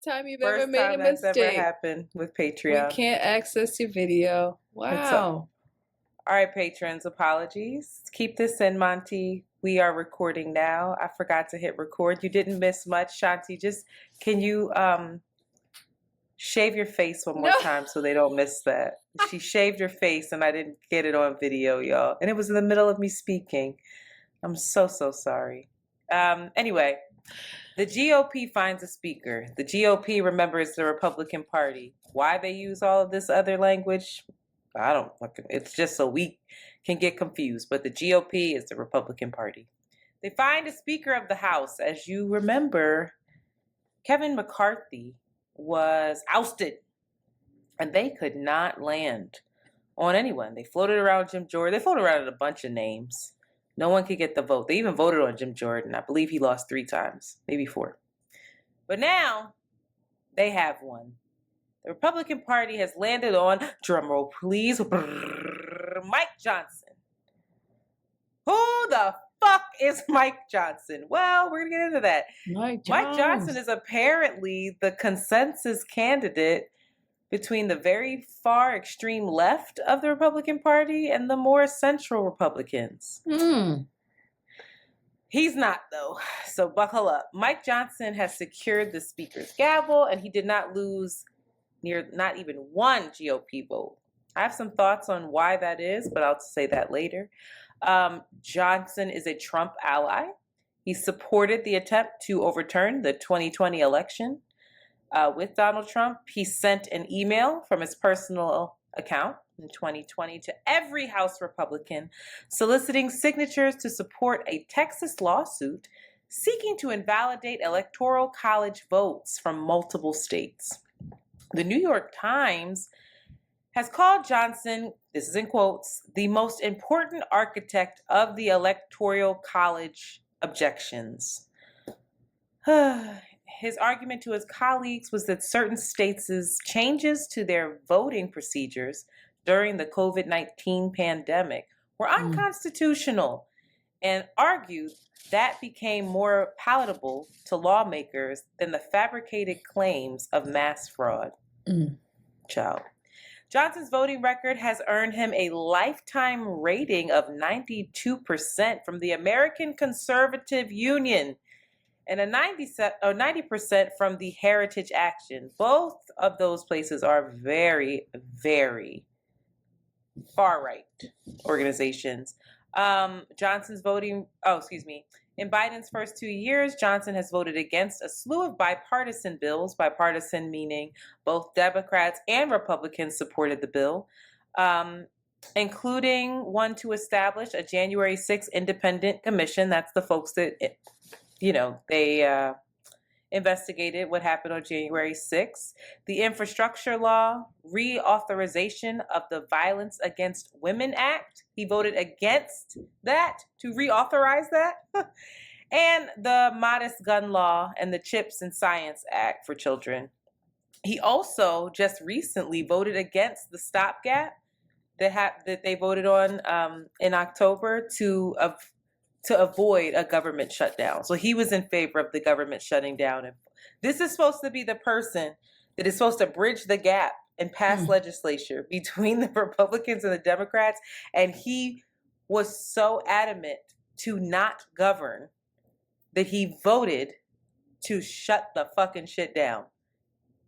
time you've ever First made a time that's ever mistake. happened with We Patreon. can't access your video. It's a- Wow. All right, patrons, apologies. Keep this in, Monty. We are recording now. I forgot to hit record. You didn't miss much. Shanti, just can you shave your face one more No. time so they don't miss that? She shaved her face and I didn't get it on video, y'all. And it was in the middle of me speaking. I'm so sorry. Anyway, the GOP finds a speaker. The GOP, remember, is the Republican Party. Why they use all of this other language? I don't fucking, it's just so we can get confused. But the GOP is the Republican Party. They find a Speaker of the House. As you remember, Kevin McCarthy was ousted and they could not land on anyone. They floated around Jim Jordan. They floated around a bunch of names. No one could get the vote. They even voted on Jim Jordan. I believe he lost 3 times, maybe 4. But now they have one. The Republican Party has landed on, drumroll please, Mike Johnson. Who the fuck is Mike Johnson? Well, we're going to get into that. Mike Johnson is apparently the consensus candidate between the very far extreme left of the Republican Party and the more central Republicans. He's not, though, so buckle up. Mike Johnson has secured the speaker's gavel, and he did not lose not even one GOP vote. I have some thoughts on why that is, but I'll say that later. Johnson is a Trump ally. He supported the attempt to overturn the 2020 election with Donald Trump. He sent an email from his personal account in 2020 to every House Republican soliciting signatures to support a Texas lawsuit seeking to invalidate electoral college votes from multiple states. The New York Times has called Johnson, this is in quotes, the most important architect of the electoral college objections. His argument to his colleagues was that certain states' changes to their voting procedures during the COVID-19 pandemic were unconstitutional, and argued that became more palatable to lawmakers than the fabricated claims of mass fraud. Child. Johnson's voting record has earned him a lifetime rating of 92% from the American Conservative Union and a 90% from the Heritage Action. Both of those places are very, very far-right organizations. Johnson's voting, in Biden's first 2 years, Johnson has voted against a slew of bipartisan bills, bipartisan meaning both Democrats and Republicans supported the bill, including one to establish a January 6th independent commission. That's the folks that, they investigated what happened on January 6th. The infrastructure law, reauthorization of the Violence Against Women Act. He voted against that, to reauthorize that. And the modest gun law and the Chips and Science Act for children. He also just recently voted against the stopgap that they voted on in October to avoid a government shutdown. So he was in favor of the government shutting down. And this is supposed to be the person that is supposed to bridge the gap and pass legislation between the Republicans and the Democrats. And he was so adamant to not govern that he voted to shut the fucking shit down.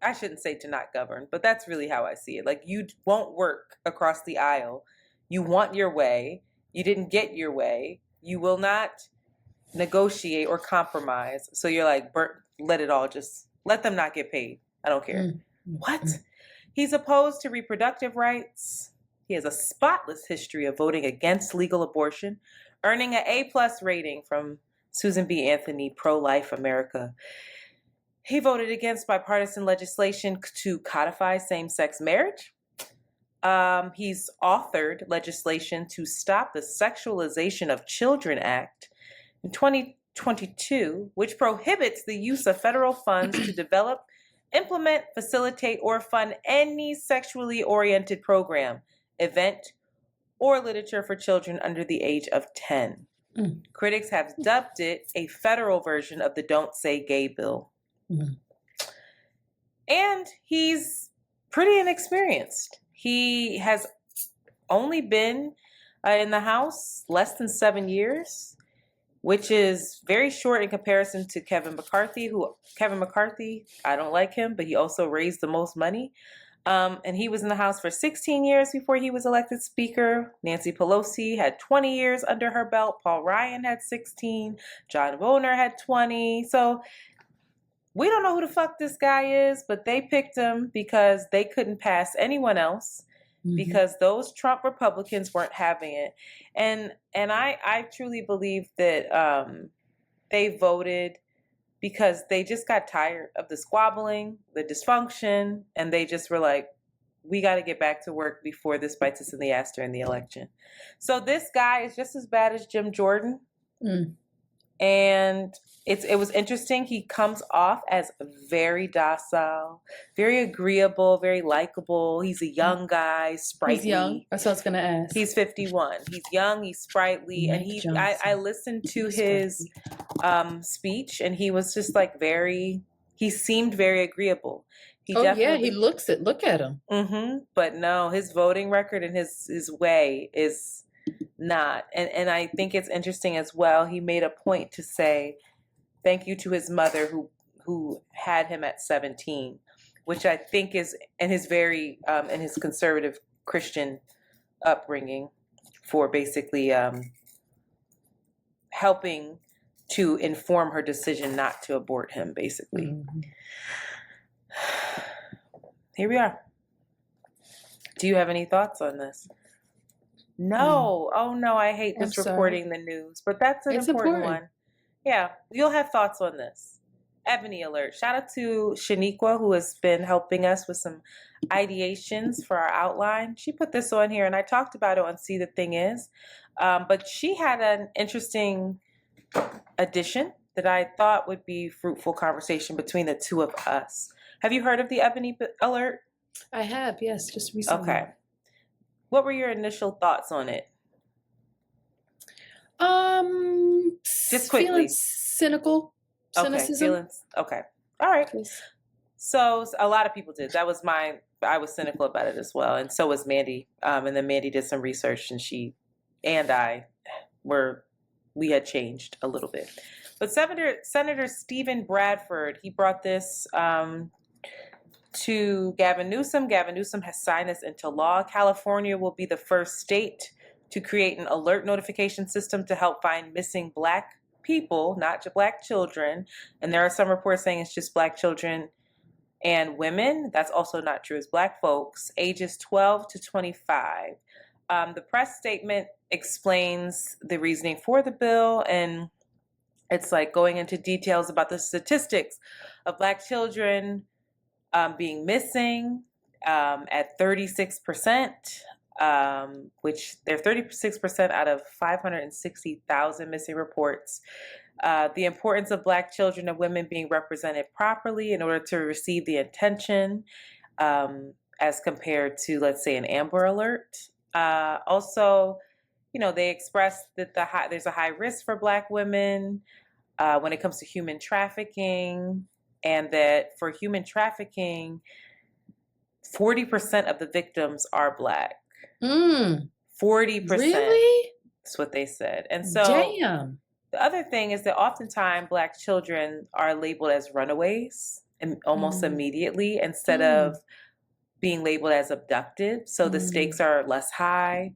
I shouldn't say to not govern, but that's really how I see it. Like, you won't work across the aisle. You want your way. You didn't get your way. You will not negotiate or compromise. So you're like, let it all, just let them not get paid. I don't care. What? He's opposed to reproductive rights. He has a spotless history of voting against legal abortion, earning an A+ rating from Susan B. Anthony, Pro-Life America. He voted against bipartisan legislation to codify same-sex marriage. He's authored legislation to stop the Sexualization of Children Act in 2022, which prohibits the use of federal funds to develop, implement, facilitate, or fund any sexually oriented program, event, or literature for children under the age of 10. Critics have dubbed it a federal version of the Don't Say Gay bill. And he's pretty inexperienced. He has only been in the House less than 7 years, which is very short in comparison to Kevin McCarthy, I don't like him, but he also raised the most money. And he was in the House for 16 years before he was elected Speaker. Nancy Pelosi had 20 years under her belt. Paul Ryan had 16. John Boehner had 20. So we don't know who the fuck this guy is, but they picked him because they couldn't pass anyone else, because those Trump Republicans weren't having it. And I truly believe that they voted because they just got tired of the squabbling, the dysfunction, and they just were like, we got to get back to work before this bites us in the ass during the election. So this guy is just as bad as Jim Jordan. And it was interesting. He comes off as very docile, very agreeable, very likable. He's a young guy, sprightly. He's young. That's what I was going to ask. He's 51. He's young. He's sprightly. And I listened to his speech, and he was just like he seemed very agreeable. He looks it. Look at him. But no, his voting record and his way is not. And I think it's interesting as well. He made a point to say thank you to his mother who had him at 17, which I think is, and his very and his conservative Christian upbringing, for basically helping to inform her decision not to abort him, basically. Here we are. Do you have any thoughts on this? No. Oh, no, I hate this reporting the news, but that's an important one. Yeah, you'll have thoughts on this. Ebony Alert. Shout out to Shaniqua, who has been helping us with some ideations for our outline. She put this on here, and I talked about it on See the Thing Is, but she had an interesting addition that I thought would be fruitful conversation between the two of us. Have you heard of the Ebony Alert? I have, yes, just recently. Okay. What were your initial thoughts on it? Just quickly. Cynical. Cynicism. Okay. All right. So a lot of people did. I was cynical about it as well. And so was Mandy. And then Mandy did some research, and we had changed a little bit. But Senator Stephen Bradford, he brought this to Gavin Newsom. Gavin Newsom has signed this into law. California will be the first state to create an alert notification system to help find missing Black people, not Black children. And there are some reports saying it's just Black children and women. That's also not true. It's Black folks, ages 12 to 25. The press statement explains the reasoning for the bill, and it's like going into details about the statistics of Black children being missing at 36%, which they're 36% out of 560,000 missing reports. The importance of Black children and women being represented properly in order to receive the attention as compared to, let's say, an Amber Alert. Also, they expressed that there's a high risk for Black women when it comes to human trafficking, and that for human trafficking, 40% of the victims are Black. 40%. Really? That's what they said. And so damn. The other thing is that oftentimes Black children are labeled as runaways and almost immediately, instead of being labeled as abducted. So the stakes are less high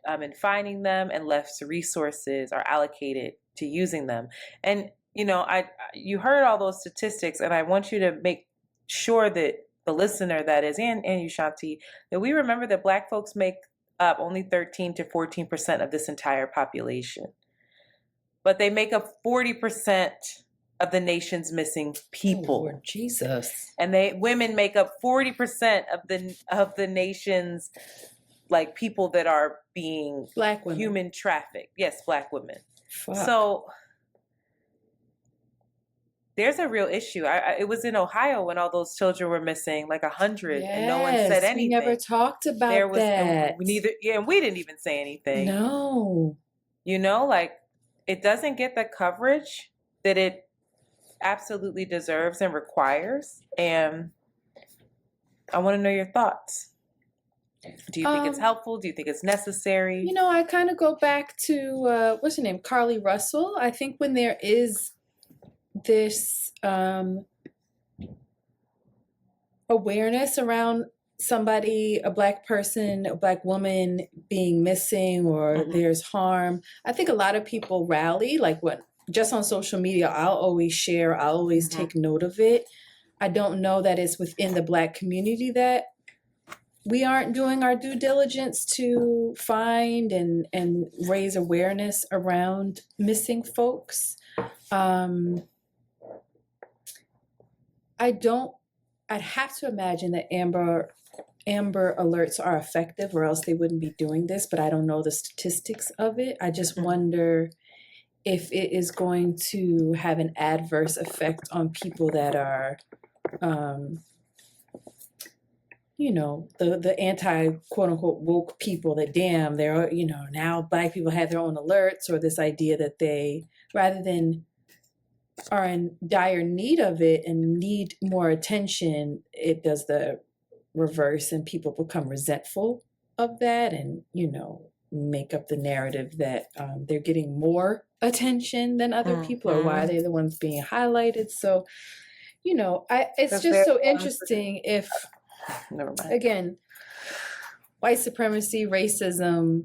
in finding them, and less resources are allocated to using them. And you heard all those statistics, and I want you to make sure that the listener, that is, and you, Shanti, that we remember that Black folks make up only 13 to 14% of this entire population. But they make up 40% of the nation's missing people. Oh, Lord Jesus. And women make up 40% of the nation's people that are being Black women. Human trafficked. Yes, Black women. Fuck. So there's a real issue. It was in Ohio when all those children were missing, 100, and no one said anything. We never talked about that. And we didn't even say anything. No. It doesn't get the coverage that it absolutely deserves and requires. And I want to know your thoughts. Do you think it's helpful? Do you think it's necessary? You know, I kind of go back to, what's her name? Carlee Russell. I think when there is this awareness around somebody, a Black person, a Black woman being missing or there's harm, I think a lot of people rally, like just on social media, I'll always share, I'll always take note of it. I don't know that it's within the Black community that we aren't doing our due diligence to find and raise awareness around missing folks. I'd have to imagine that Amber Alerts are effective, or else they wouldn't be doing this, but I don't know the statistics of it. I just wonder if it is going to have an adverse effect on people that are, you know, the anti quote unquote woke people that they're, you know, now Black people have their own alerts, or this idea that they, rather than are in dire need of it and need more attention, it does the reverse and people become resentful of that and, you know, make up the narrative that they're getting more attention than other people, or why they're the ones being highlighted. So, you know, it's just so interesting if, never mind. Again, white supremacy, racism,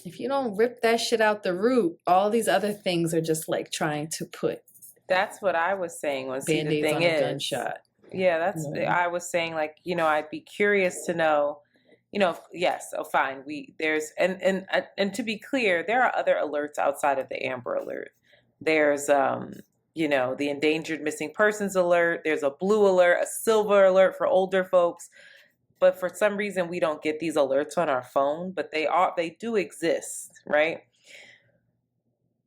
if you don't rip that shit out the root, all these other things are just like trying to put. That's what I was saying. Was the Band-Aids thing on is, a gunshot. Yeah, that's. I was saying, like, you know, I'd be curious to know, you know, yes, oh, fine. There's and to be clear, there are other alerts outside of the Amber Alert. There's you know, the endangered missing persons alert. There's a blue alert, a silver alert for older folks. But for some reason, we don't get these alerts on our phone, but they do exist, right?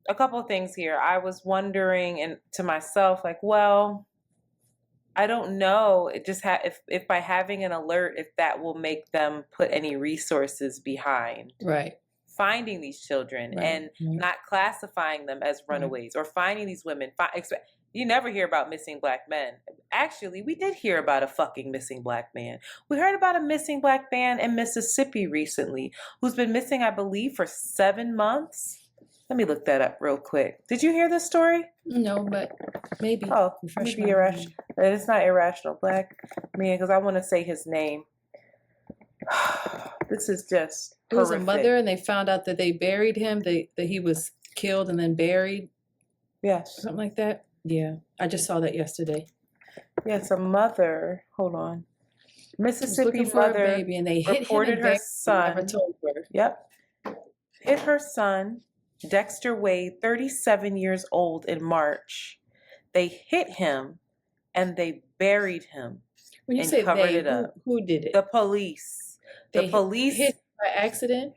A couple of things here. I was wondering, and to myself, like, well, I don't know. It just if by having an alert, if that will make them put any resources behind finding these children and not classifying them as runaways or finding these women. You never hear about missing Black men. Actually, we did hear about a fucking missing Black man. We heard about a missing Black man in Mississippi recently who's been missing, I believe, for 7 months. Let me look that up real quick. Did you hear this story? No, but maybe. Oh, maybe irrational. It's not irrational Black man, because I want to say his name. This is just It was horrific. a mother, and they found out that they buried him, that he was killed and then buried. Yes. Something like that. Yeah, I just saw that yesterday. Yeah, it's a mother. Hold on. Mississippi for mother a baby, and they hit reported him her and son. never told her. Yep. Hit her son, Dexter Wade, 37 years old, in March. They hit him and they buried him. When you and say covered they, it up. who did it? The police. They The police hit by accident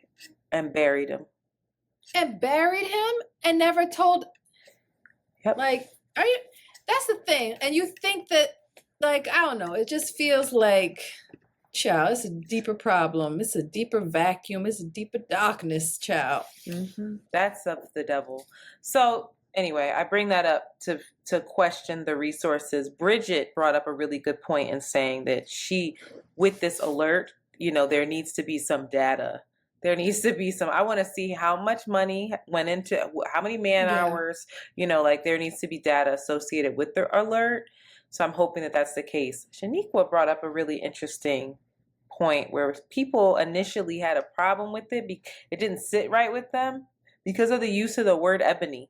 and buried him. and buried him and never told. Yep. Like, are you? That's the thing, and you think that, like, I don't know. It just feels like, child, it's a deeper problem. It's a deeper vacuum. It's a deeper darkness, child. Mm-hmm. That's of the devil. So anyway, I bring that up to question the resources. Bridget brought up a really good point in saying that with this alert, you know, there needs to be some data. There needs to be I want to see how much money went into, how many man hours, you know, like there needs to be data associated with the alert. So I'm hoping that that's the case. Shaniqua brought up a really interesting point where people initially had a problem with it. It didn't sit right with them because of the use of the word ebony.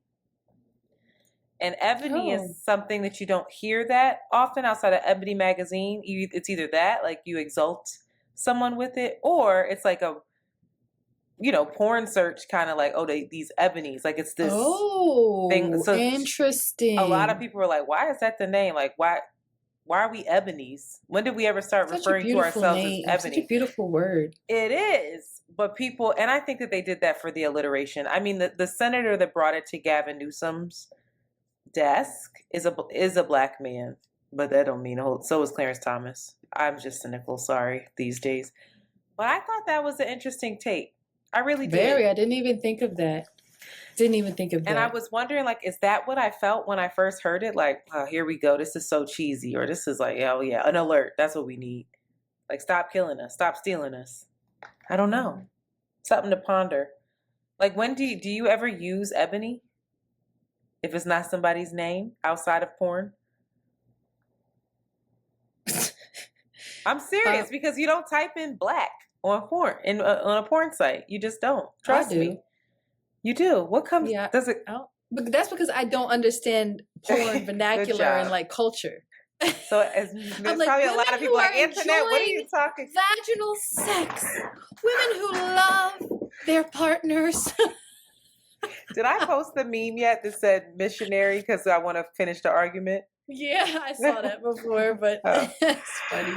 And ebony is something that you don't hear that often outside of Ebony magazine. It's either that, like you exalt someone with it, or it's like a, you know, porn search kind of like, these ebonies, like it's this thing. So interesting. A lot of people are like, why is that the name? Like, why are we ebonies? When did we ever start referring to ourselves as ebony? Such a beautiful word. It is. But people, and I think that they did that for the alliteration. I mean, the senator that brought it to Gavin Newsom's desk is a Black man, but that don't mean so is Clarence Thomas. I'm just cynical, sorry, these days. But I thought that was an interesting take. I really did. I didn't even think of that. Didn't even think of that. And I was wondering, like, is that what I felt when I first heard it? Like, oh, here we go. This is so cheesy. Or this is like, oh, yeah, an alert. That's what we need. Like, stop killing us. Stop stealing us. I don't know. Something to ponder. Like, when do you ever use Ebony? If it's not somebody's name outside of porn? I'm serious, because you don't type in black on porn, on a porn site. You just don't. Trust me. You do. What comes? Yeah. Does it? But that's because I don't understand porn vernacular and like culture. So there's like, probably a lot of people like, Antoinette, what are you talking? Vaginal sex. Women who love their partners. Did I post the meme yet that said missionary because I want to finish the argument? Yeah, I saw that before, but it's funny.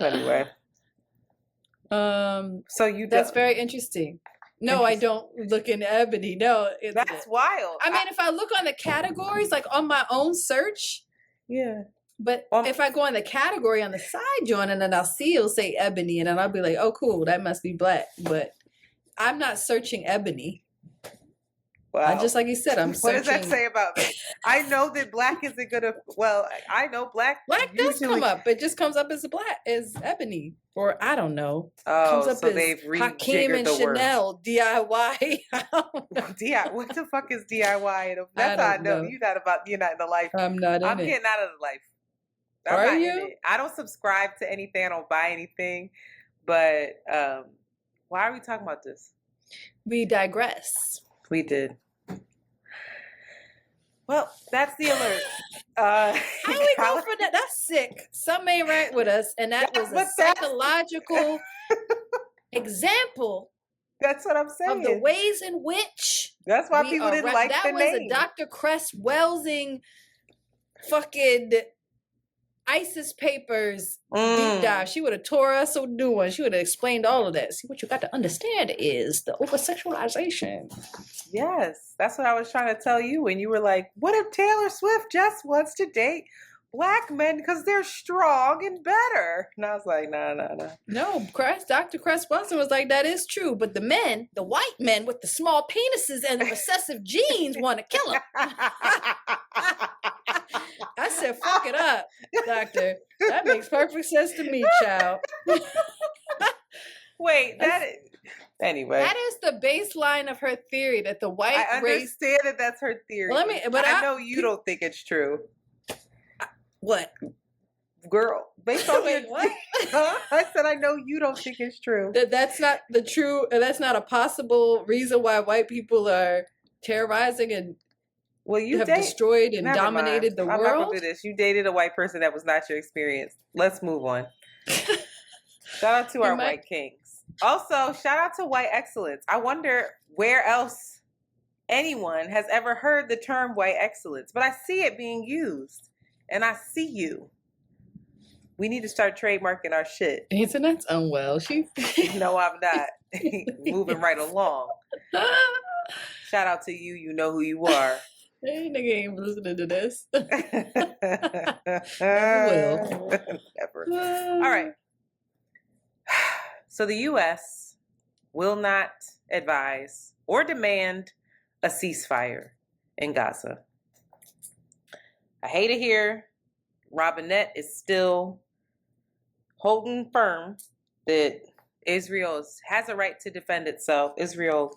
Anyway. So that's very interesting. No, I don't look in Ebony. No, that's wild. I mean, if I look on the categories, like on my own search, yeah. But if I go in the category on the side joint, and then it'll say Ebony, and then I'll be like, oh, cool, that must be black. But I'm not searching Ebony. Wow. Just like you said, I'm searching. What does that say about me? I know that black isn't gonna. Well, I know black. Black does come up. It just comes up as as Ebony, or I don't know. Oh, comes up so as they've Hakeem and Chanel DIY. DIY. What the fuck is DIY? That's how I know you're not in the life. I'm not in it. I'm getting out of the life. Are you? I don't subscribe to anything. I don't buy anything. But why are we talking about this? We digress. We did. Well, that's the alert. How do we go for that? That's sick. Something ain't right with us. And that was a psychological example. That's what I'm saying. Of the ways in which. That's why people didn't like the name. That was a Dr. Cress Welsing fucking ISIS papers deep dive. She would have tore us a new one. She would have explained all of that. See, what you got to understand is the over-sexualization. Yes, that's what I was trying to tell you. And you were like, what if Taylor Swift just wants to date black men because they're strong and better? And I was like, no. No, Dr. Cress Welsing was like, that is true. But the men, the white men with the small penises and the recessive genes want to kill them. I said, fuck it up, doctor. That makes perfect sense to me, child. Wait, anyway. That is the baseline of her theory that the white race. I understand that that's her theory. But I know you don't think it's true. What? Girl, based on what? I said I know you don't think it's true. That's not the true. That's not a possible reason why white people are terrorizing and have destroyed and dominated the world. I'm not gonna do this. You dated a white person that was not your experience. Let's move on. Shout out to our white kings. Also, shout out to white excellence. I wonder where else anyone has ever heard the term white excellence, but I see it being used, and I see you. We need to start trademarking our shit. Internet's unwell. No, I'm not. Moving right along. Shout out to you. You know who you are. Hey, nigga ain't listening to this. Never will. Never. All right. So the U.S. will not advise or demand a ceasefire in Gaza. I hate it here. Robinette is still holding firm that Israel has a right to defend itself. The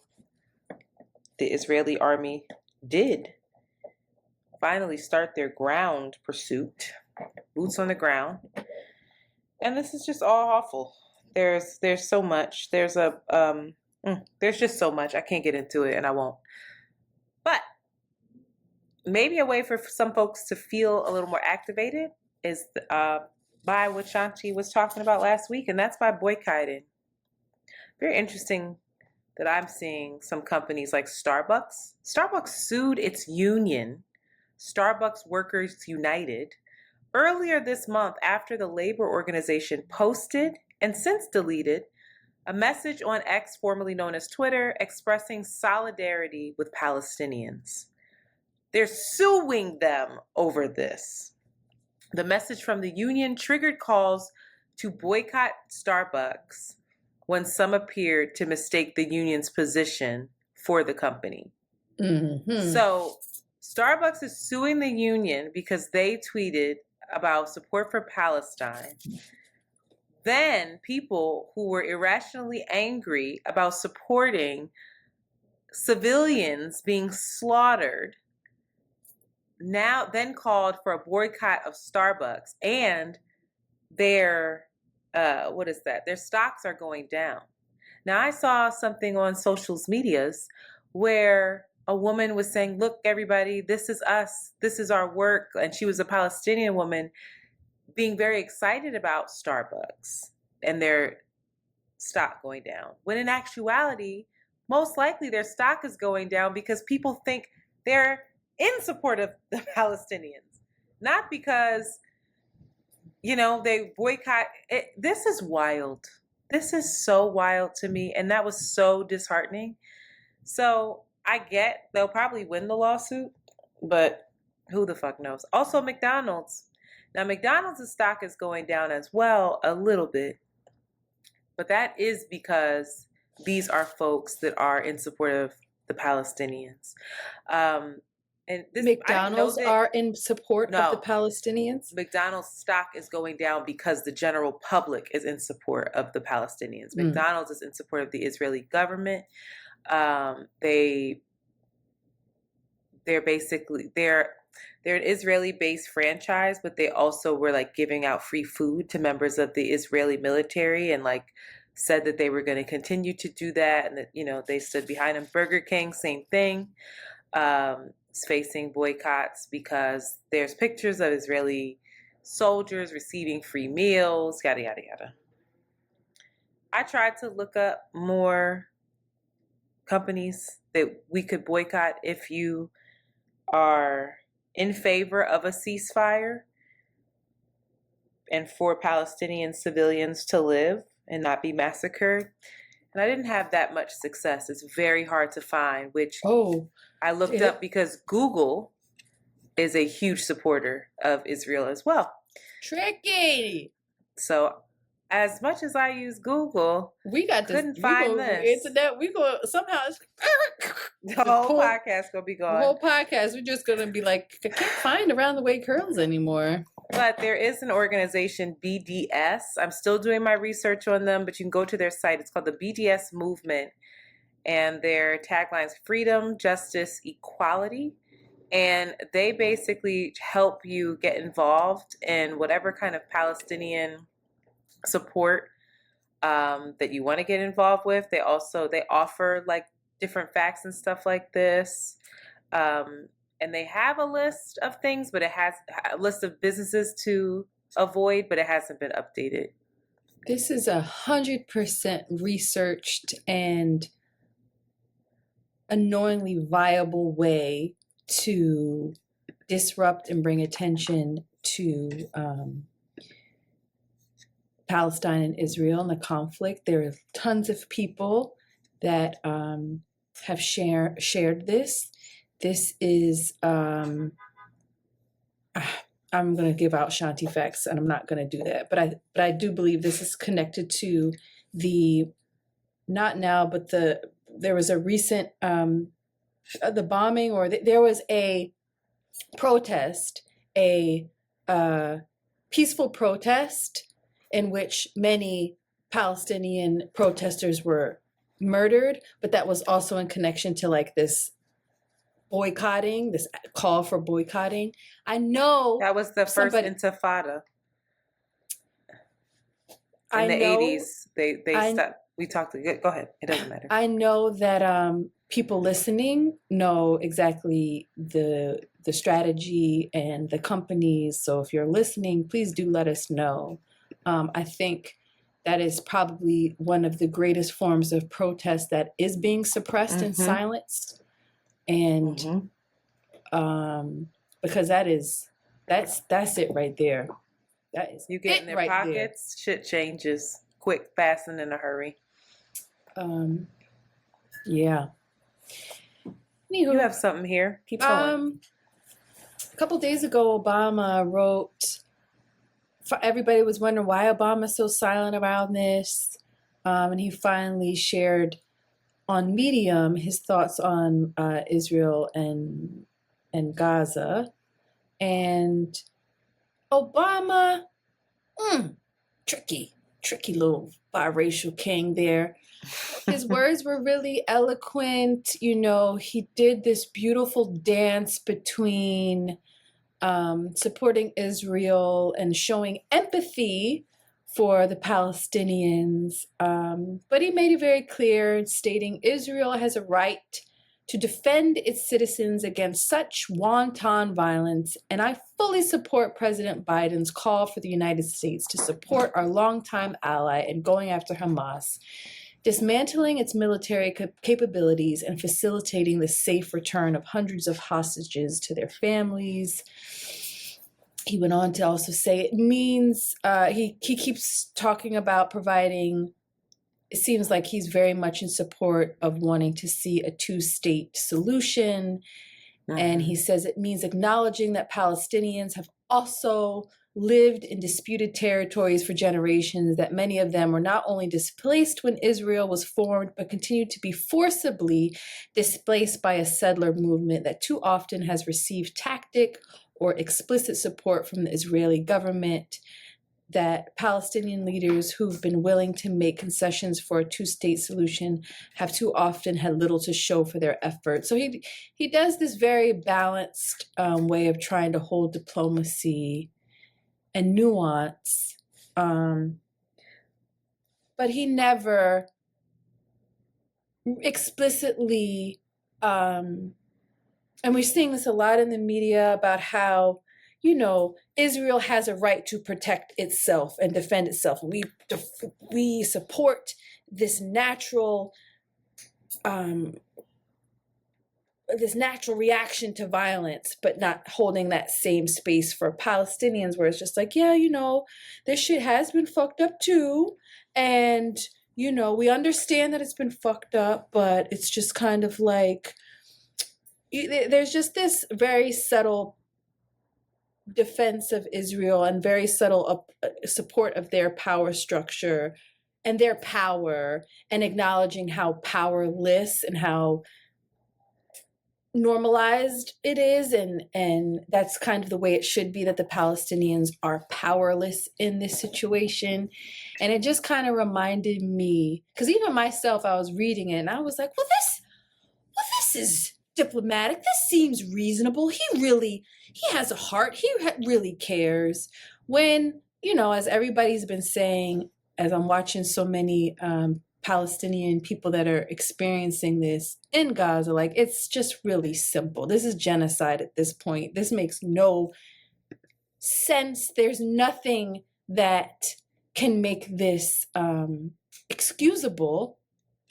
Israeli army did finally start their ground pursuit, boots on the ground. And this is just all awful. There's so much. There's just so much. I can't get into it and I won't. But maybe a way for some folks to feel a little more activated is by what Shanti was talking about last week, and that's by boycotting. Very interesting that I'm seeing some companies like Starbucks. Starbucks sued its union, Starbucks Workers United, earlier this month after the labor organization posted and since deleted a message on X, formerly known as Twitter, expressing solidarity with Palestinians. They're suing them over this. The message from the union triggered calls to boycott Starbucks when some appeared to mistake the union's position for the company. Mm-hmm. So Starbucks is suing the union because they tweeted about support for Palestine. Then people who were irrationally angry about supporting civilians being slaughtered now then called for a boycott of Starbucks, and their their stocks are going down. Now I saw something on social medias where a woman was saying, look, everybody, this is us, this is our work, and she was a Palestinian woman being very excited about Starbucks and their stock going down, when in actuality most likely their stock is going down because people think they're in support of the Palestinians, not because, they boycott it. This is wild. This is so wild to me, and that was so disheartening. So I get they'll probably win the lawsuit, but who the fuck knows? Also, McDonald's. Now, McDonald's stock is going down as well a little bit, but that is because these are folks that are in support of the Palestinians. And this, McDonald's are in support of the Palestinians? McDonald's stock is going down because the general public is in support of the Palestinians. McDonald's is in support of the Israeli government. They're an Israeli-based franchise, but they also were like giving out free food to members of the Israeli military, and like said that they were going to continue to do that, and that they stood behind them. Burger King, same thing, is facing boycotts because there's pictures of Israeli soldiers receiving free meals, yada yada yada. I tried to look up more companies that we could boycott if you are in favor of a ceasefire and for Palestinian civilians to live and not be massacred. And I didn't have that much success. It's very hard to find, which I looked up because Google is a huge supporter of Israel as well. Tricky. So as much as I use Google, couldn't find this. Internet, we go somehow. The whole podcast gonna be gone. The whole podcast, we're just gonna be like, I can't find Around the Way Curls anymore. But there is an organization, BDS. I'm still doing my research on them, but you can go to their site. It's called the BDS Movement, and their tagline is freedom, justice, equality. And they basically help you get involved in whatever kind of Palestinian support that you want to get involved with. They offer like different facts and stuff like this. And they have a list of things, but it has a list of businesses to avoid, but it hasn't been updated. This is 100% researched and annoyingly viable way to disrupt and bring attention to Palestine and Israel and the conflict. There are tons of people that have shared this. This is, I'm going to give out Shanti facts, and I'm not going to do that. But I do believe this is connected to not now, but there was a recent, the bombing, or there was a protest, a peaceful protest in which many Palestinian protesters were murdered, but that was also in connection to like this boycotting, this call for boycotting. I know that was the first intifada. In the 80s, they stopped. We talked. Go ahead. It doesn't matter. I know that people listening know exactly the strategy and the companies. So if you're listening, please do let us know. I think that is probably one of the greatest forms of protest that is being suppressed and silenced. And because that's it right there. That is you get in their pockets, shit changes quick, fast, and in a hurry. Yeah. Anywho, you have something here. Keep going. A couple days ago, Obama wrote. Everybody was wondering why Obama's so silent around this, and he finally shared on Medium his thoughts on Israel and Gaza. And Obama, tricky little biracial king there. His words were really eloquent. You know, he did this beautiful dance between supporting Israel and showing empathy for the Palestinians. But he made it very clear, stating Israel has a right to defend its citizens against such wanton violence, and I fully support President Biden's call for the United States to support our longtime ally in going after Hamas, dismantling its military capabilities, and facilitating the safe return of hundreds of hostages to their families. He went on to also say it means, he keeps talking about providing, it seems like he's very much in support of wanting to see a two-state solution. And he says it means acknowledging that Palestinians have also lived in disputed territories for generations, that many of them were not only displaced when Israel was formed, but continue to be forcibly displaced by a settler movement that too often has received tactic or explicit support from the Israeli government, that Palestinian leaders who've been willing to make concessions for a two-state solution have too often had little to show for their efforts. So he does this very balanced way of trying to hold diplomacy and nuance, but he never explicitly, and we're seeing this a lot in the media about how, you know, Israel has a right to protect itself and defend itself. We support this natural reaction to violence, but not holding that same space for Palestinians, where it's just like, yeah, you know, this shit has been fucked up too, and you know, we understand that it's been fucked up, but it's just kind of like there's just this very subtle defense of Israel and very subtle support of their power structure and their power, and acknowledging how powerless and how normalized it is, and that's kind of the way it should be, that the Palestinians are powerless in this situation. And it just kind of reminded me, because even myself, I was reading it and I was like, well this is diplomatic, this seems reasonable, he has a heart, he really cares. When, you know, as everybody's been saying, as I'm watching so many Palestinian people that are experiencing this in Gaza, like, it's just really simple. This is genocide at this point. This makes no sense. There's nothing that can make this excusable.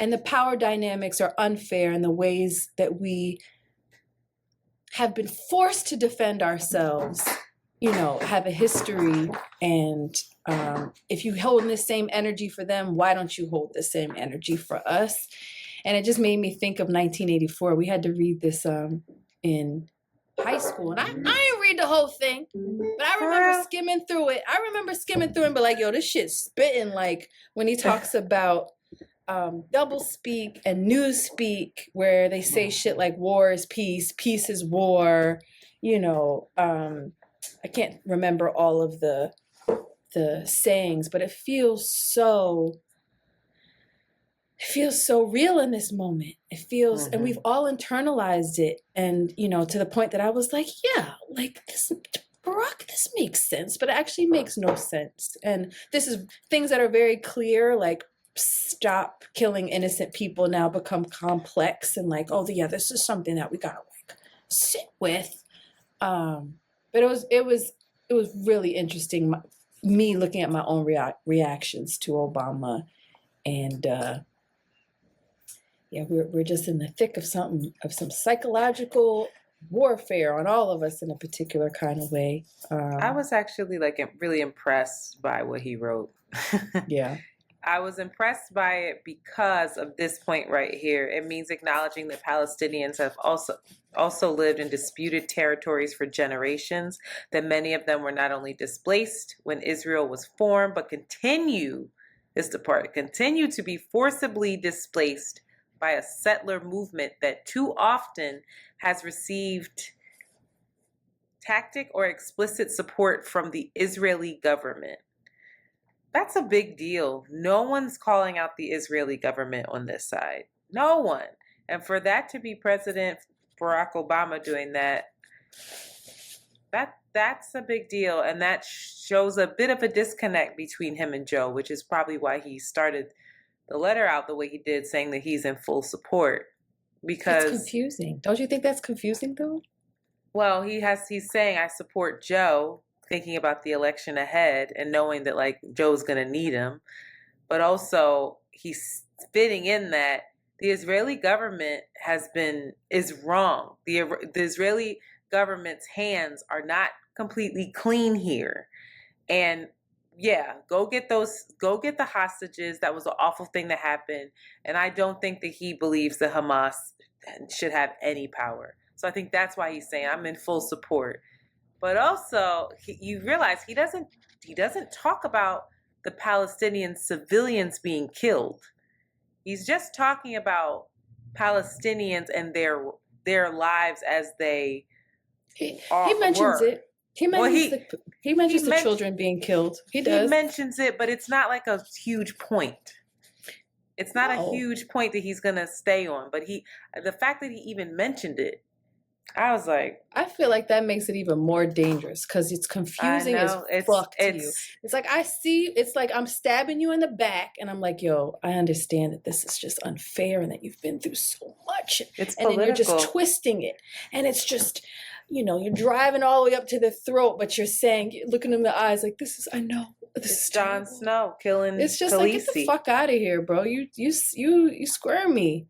And the power dynamics are unfair in the ways that we have been forced to defend ourselves, you know, have a history. And if you hold the same energy for them, why don't you hold the same energy for us? And it just made me think of 1984. We had to read this in high school. And I didn't read the whole thing, but I remember skimming through it. And be like, yo, this shit's spitting. Like when he talks about double speak and news speak, where they say shit like war is peace, peace is war, you know, I can't remember all of the sayings, but it feels so real in this moment. It feels, and we've all internalized it. And, you know, to the point that I was like, yeah, like this, Barack, this makes sense, but it actually makes no sense. And this is things that are very clear, like stop killing innocent people, now become complex and like, oh yeah, this is something that we gotta like sit with. But it was really interesting, me looking at my own reactions to Obama, and yeah, we're just in the thick of some psychological warfare on all of us in a particular kind of way. I was actually like really impressed by what he wrote. Yeah. I was impressed by it because of this point right here. It means acknowledging that Palestinians have also lived in disputed territories for generations, that many of them were not only displaced when Israel was formed, but continue to be forcibly displaced by a settler movement that too often has received tacit or explicit support from the Israeli government. That's a big deal. No one's calling out the Israeli government on this side. No one. And for that to be President Barack Obama doing that's a big deal. And that shows a bit of a disconnect between him and Joe, which is probably why he started the letter out the way he did, saying that he's in full support. Because it's confusing. Don't you think that's confusing though? Well, he's saying I support Joe, thinking about the election ahead and knowing that like Joe's going to need him. But also he's fitting in that the Israeli government is wrong. The Israeli government's hands are not completely clean here. And yeah, go get the hostages. That was an awful thing that happened. And I don't think that he believes that Hamas should have any power. So I think that's why he's saying I'm in full support. But also, you realize he doesn't talk about the Palestinian civilians being killed. He's just talking about Palestinians and their lives as they he mentions were. it. He mentions the children being killed. He does. He mentions it, but it's not like a huge point. It's not a huge point that he's going to stay on. But the fact that he even mentioned it, I was like, I feel like that makes it even more dangerous because it's confusing as fuck to you. It's like it's like I'm stabbing you in the back, and I'm like, yo, I understand that this is just unfair and that you've been through so much, it's and political. then you're just twisting it, and it's just, you're driving all the way up to the throat, but you're saying, looking in the eyes, like I know. This is Jon Snow killing. It's just Khaleesi. like, get the fuck out of here, bro. You square me.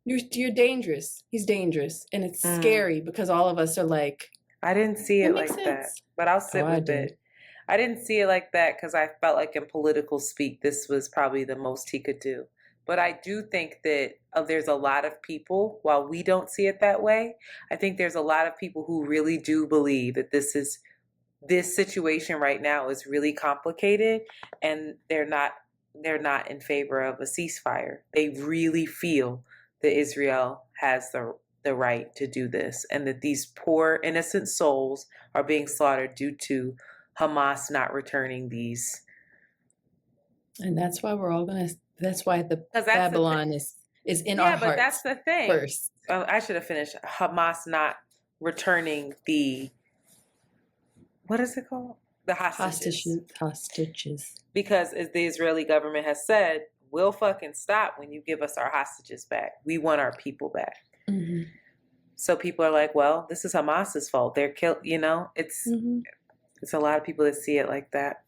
You're dangerous. He's dangerous, and it's scary because all of us are like. I didn't see it like sense. That, but I'll sit with it. I didn't see it like that because I felt like in political speak, this was probably the most he could do. But I do think that there's a lot of people, while we don't see it that way, I think there's a lot of people who really do believe that this situation right now is really complicated, and they're not in favor of a ceasefire. They really feel that Israel has the right to do this, and that these poor innocent souls are being slaughtered due to Hamas not returning these. And that's why that's why the Babylon is in our hearts. Yeah, but that's the thing. First. I should have finished. Hamas not returning what is it called? The hostages. Because as the Israeli government has said, we'll fucking stop when you give us our hostages back. We want our people back. Mm-hmm. So people are like, well, this is Hamas's fault. They're killed, it's a lot of people that see it like that.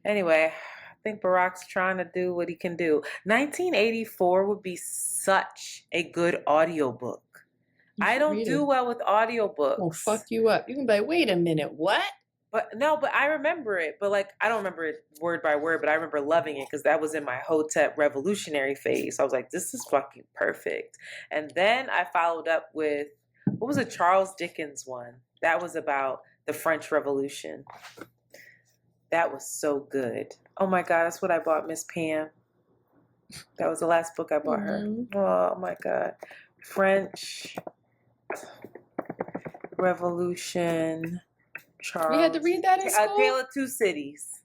Anyway, I think Barack's trying to do what he can do. 1984 would be such a good audiobook. I don't do well with audiobooks. Well, fuck you up. You can be like, wait a minute, what? But I remember it. But I don't remember it word by word, but I remember loving it because that was in my Hotep revolutionary phase. So I was like, this is fucking perfect. And then I followed up with, what was a Charles Dickens one? That was about the French Revolution. That was so good. Oh my God, that's what I bought Miss Pam. That was the last book I bought her. Oh my God. French Revolution. Charles. We had to read that in school? A Tale of Two Cities.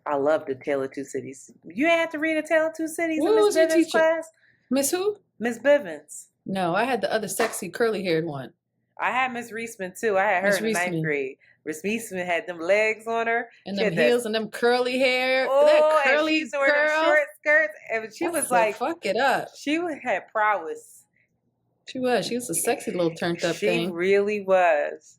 I love the Tale of Two Cities. You ain't had to read A Tale of Two Cities in Miss Bivens' class? Miss who? Miss Bivens. No, I had the other sexy curly-haired one. I had Miss Reisman too. I had her in the 9th grade. Miss Reisman had them legs on her. And them heels and them curly hair. Oh, that curly and she used to wear them short skirts. And she was like, fuck it up. She had prowess. She was a sexy little turned up thing. She really was.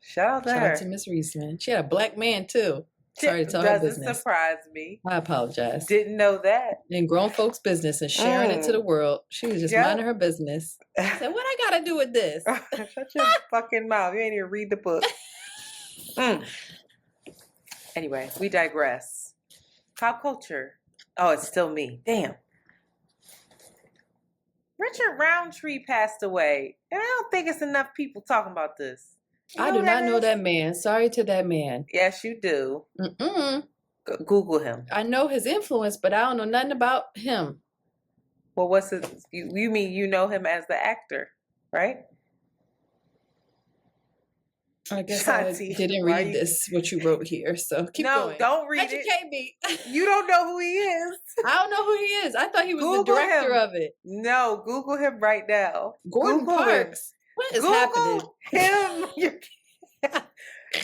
Shout out to her. Shout out to Miss Reisman. She had a black man too. Sorry to tell her business. Doesn't surprise me. I apologize. Didn't know that. In grown folks' business and sharing it to the world. She was just minding her business. I said, what I gotta do with this? Shut your fucking mouth. You ain't even read the book. Anyway, we digress. Pop culture. Oh, it's still me. Damn. Richard Roundtree passed away. And I don't think it's enough people talking about this. I do not know that man. Sorry to that man. Yes, you do. Mm-mm. Google him. I know his influence, but I don't know nothing about him. Well, what's it? You mean you know him as the actor, right? I guess Shanti, I didn't why read this, what you wrote here. So keep No, going. don't read it. Educate me. You don't know who he is. I don't know who he is. I thought he was the Google director him. of it. No, Google him right now. Gordon Google Parks. What is happening? Google him.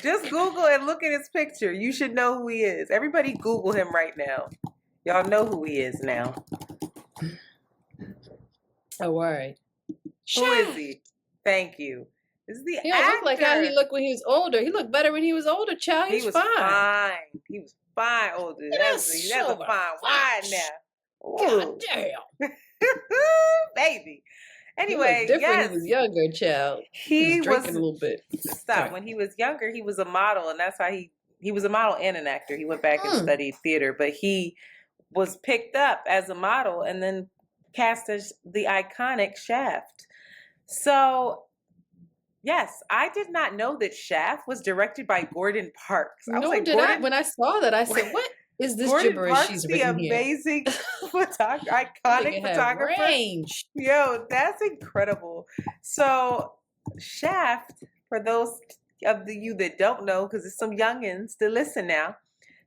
Just Google and look at his picture. You should know who he is. Everybody Google him right now. Y'all know who he is now. Oh, all right. Who is he? Thank you. This is the He don't actor. look like how he looked when he was older. He looked better when he was older, child. He was fine. He was fine older. Yeah, That's a sure. fine wine now. God Ooh. damn. Baby. He Anyway, looked different yes. when he was younger, child. He was was drinking a little bit. Stop. Right. When he was younger, he was a model, and that's how he was a model and an actor. He went back and studied theater, but he was picked up as a model and then cast as the iconic Shaft. So, yes, I did not know that Shaft was directed by Gordon Parks. I was like, Gordon, When I saw that, I said, "What is this Gordon gibberish Parks, she's the written here?" amazing iconic Nigga had photographer. range. Yo, that's incredible. So, Shaft, for those of you that don't know, because there's some youngins that listen now,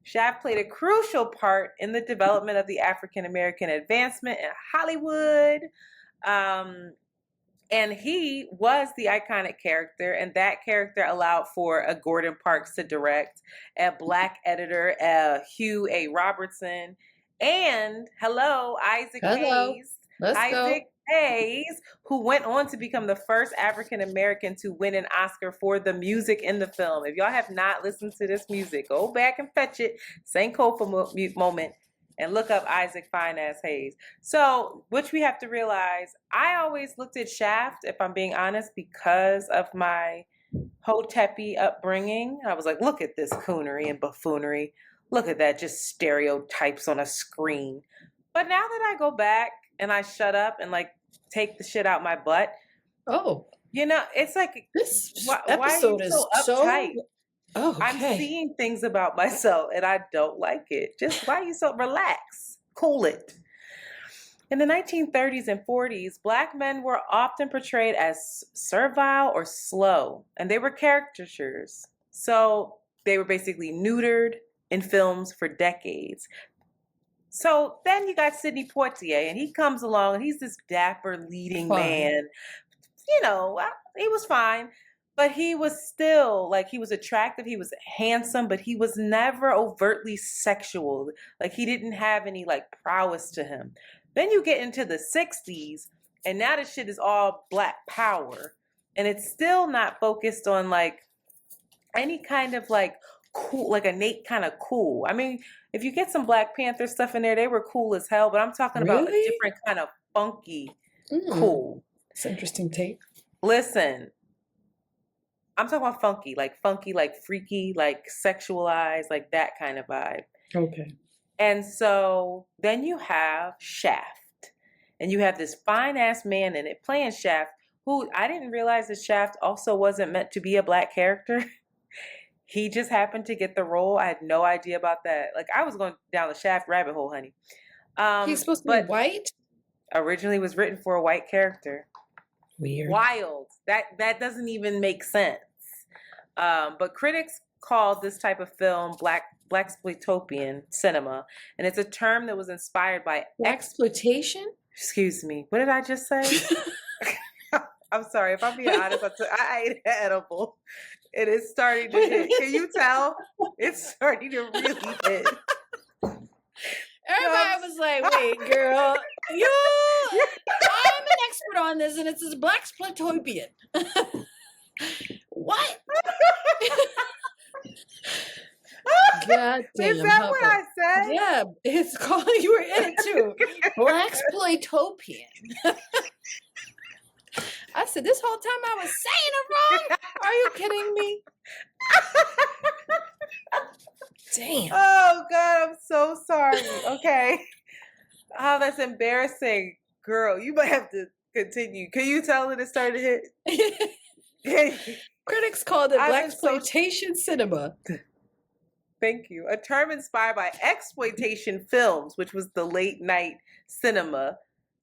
Shaft played a crucial part in the development of the African American advancement in Hollywood. And he was the iconic character, and that character allowed for a Gordon Parks to direct, a black editor, Hugh A. Robertson, and Isaac Hayes. Let's Isaac Hayes, who went on to become the first African American to win an Oscar for the music in the film. If y'all have not listened to this music, go back and fetch it. Sankofa moment. And look up Isaac Fine-Ass Hayes. So, which we have to realize, I always looked at Shaft, if I'm being honest, because of my Hotepi upbringing. I was like, look at this coonery and buffoonery. Look at that, just stereotypes on a screen. But now that I go back and I shut up and like take the shit out my butt, you know, it's like, this why are you so uptight? Oh, okay. I'm seeing things about myself and I don't like it. Just why are you so relax? Cool it. In the 1930s and 40s, Black men were often portrayed as servile or slow, and they were caricatures. So they were basically neutered in films for decades. So then you got Sidney Poitier, and he comes along, and he's this dapper leading man. You know, he was fine. But he was still, like, he was attractive, he was handsome, but he was never overtly sexual. Like, he didn't have any, like, prowess to him. Then you get into the 60s, and now this shit is all Black power. And it's still not focused on, like, any kind of, like, cool, like, innate kind of cool. I mean, if you get some Black Panther stuff in there, they were cool as hell, but I'm talking about a different kind of funky cool. It's an interesting take. Listen. I'm talking about funky, like freaky, like sexualized, like that kind of vibe. Okay. And so then you have Shaft, and you have this fine ass man in it playing Shaft, who I didn't realize that Shaft also wasn't meant to be a Black character. He just happened to get the role. I had no idea about that. Like, I was going down the Shaft rabbit hole, honey. He's supposed to be white? Originally was written for a white character. Weird. Wild. That doesn't even make sense. But critics called this type of film Blaxploitopian cinema, and it's a term that was inspired by exploitation. Excuse me, what did I just say? I'm sorry, if I'm being honest. I ate an edible, and it's starting to hit. Can you tell? It's starting to really hit. Everybody was like, "Wait, girl, I'm an expert on this, and it's this Blaxploitopian." What? God damn. Is that what I said? Yeah, it's called, you were in it too. Blaxploitopian. I said, this whole time I was saying it wrong? Are you kidding me? Damn. Oh, God, I'm so sorry. Okay. Oh, that's embarrassing. Girl, you might have to continue. Can you tell that it started to hit? Critics called it Blaxploitation cinema. Thank you. A term inspired by exploitation films, which was the late night cinema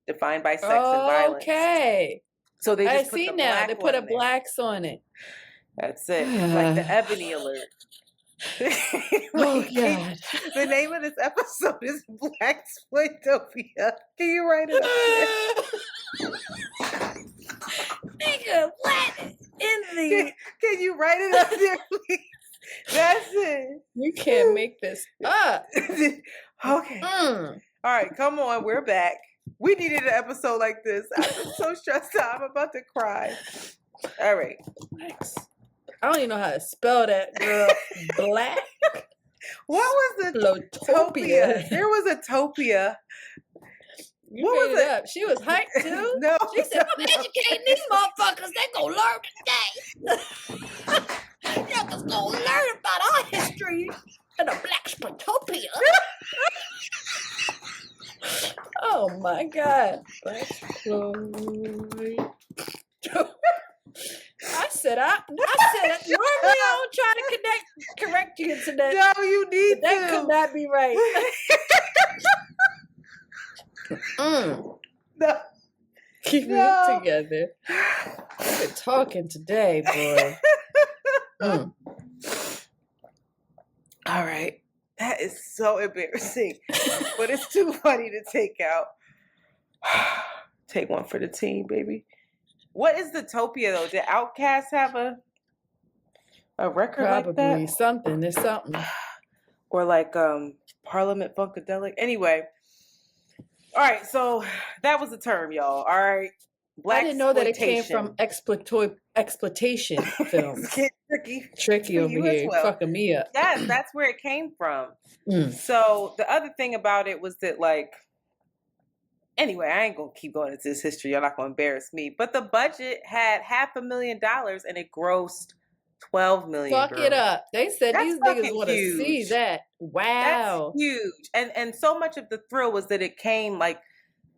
defined by sex and violence. Okay. So they I just put see the now. black They put a one there. blacks on it. That's it. Like the Ebony Alert. Oh, Wait, God. the name of this episode is Blaxploitopia. Can you write it up there? Nigga, what in the... Can you write it up there, please? That's it. You can't make this up. Okay. Mm. All right, come on. We're back. We needed an episode like this. I'm so stressed out. I'm about to cry. All right. I don't even know how to spell that, girl. Black. What was the Topia? There was a Topia. You What made was it it? up. She was hyped too. No. She said, "I'm educating these motherfuckers. They gonna learn today. Y'all just gonna learn about our history and the Blaxploitopia." Oh my God. Blaxploit. I said, normally I don't try to correct you to that. No, you need But that could not be right. No. Keep it together. We've been talking today, boy. All right. That is so embarrassing. But it's too funny to take out. Take one for the team, baby. What is the Topia though? Did Outkast have a record Probably like that? something. There's something. Or like Parliament Funkadelic. Anyway. All right, so that was the term, y'all. All right. I didn't know that it came from exploitation films. Tricky over here, fucking me up. Yes, that's where it came from. Mm. So the other thing about it was that, like, anyway, I ain't gonna keep going into this history. You're not gonna embarrass me. But the budget had $500,000 and it grossed $12 million. Fuck it up. They said That's these niggas want to huge. see that. Wow. That's huge. And so much of the thrill was that it came like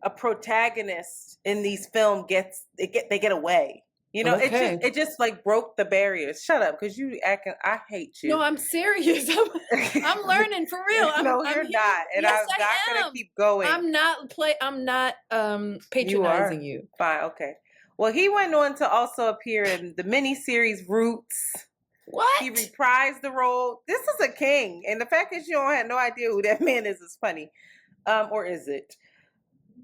a protagonist in these films they get away. You know, Okay. it just like broke the barriers. Shut up, because you acting. I hate you. No, I'm serious. I'm learning for real. No, I'm you're here. not, and Yes, I'm not I am. gonna keep going. I'm not patronizing you. Fine, okay. Well, he went on to also appear in the miniseries Roots. What? He reprised the role. This is a king, and the fact that you don't have no idea who that man is funny, or is it?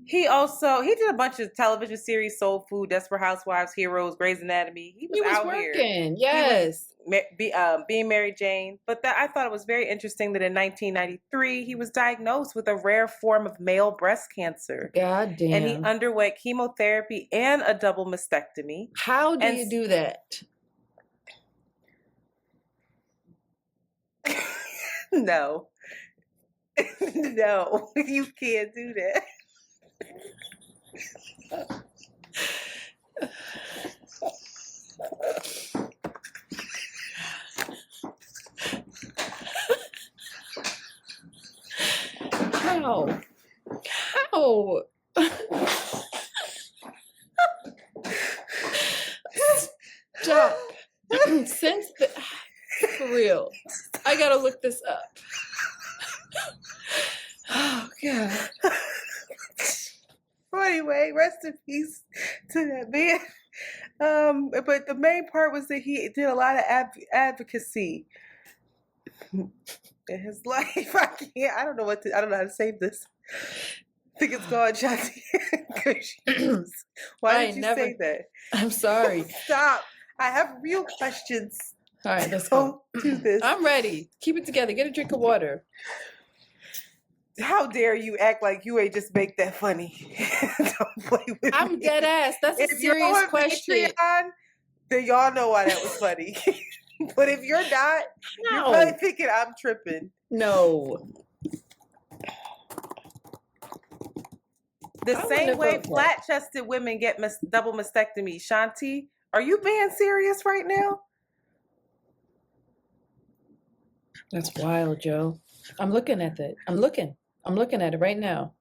He did a bunch of television series: Soul Food, Desperate Housewives, Heroes, Grey's Anatomy. He was out working. here. Yes. Being Mary Jane. But I thought it was very interesting that in 1993 he was diagnosed with a rare form of male breast cancer. God damn. And he underwent chemotherapy and a double mastectomy. How do you do that? No. No, you can't do that. How? Stop. For real. I gotta look this up. Oh, God. Well, anyway, rest in peace to that man. But the main part was that he did a lot of advocacy in his life. I don't know how to save this. I think it's called Shanti. Why did you say that? I'm sorry. Stop. I have real questions. All right, let's go. Do this. I'm ready. Keep it together. Get a drink of water. How dare you act like you ain't just make that funny? Don't play with me. I'm dead ass. That's a serious question. Patreon, then y'all know why that was funny. But if you're not, you're probably thinking I'm tripping. No. The same way flat-chested women get double mastectomy. Shanti, are you being serious right now? That's wild, Joe. I'm looking at that. I'm looking at it right now.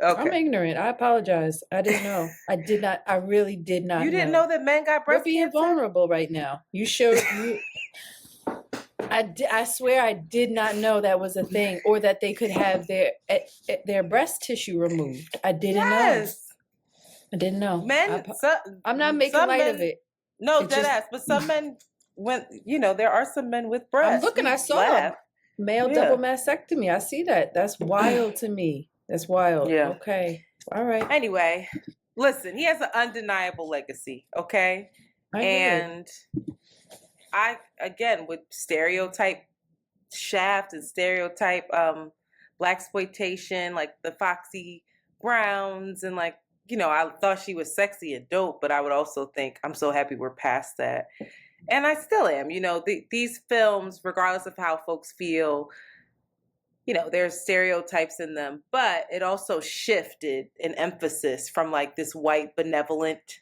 Okay. I'm ignorant. I apologize. I didn't know. I really did not know. You didn't know that men got breast cancer? We're being vulnerable right now. You showed you. I swear I did not know that was a thing, or that they could have their breast tissue removed. I didn't know. Yes. I didn't know. Men, I'm not making light of it. No, It's dead just, ass. But some men, when there are some men with breasts. I'm looking. We I saw laugh. male double mastectomy. I see that. That's wild to me. That's wild. Yeah. Okay. All right. Anyway, listen, he has an undeniable legacy. Okay, and I again with stereotype Shaft and stereotype Blaxploitation, like the Foxy Browns, and like I thought she was sexy and dope, but I would also think I'm so happy we're past that, and I still am. These films, regardless of how folks feel, there's stereotypes in them, but it also shifted an emphasis from like this white benevolent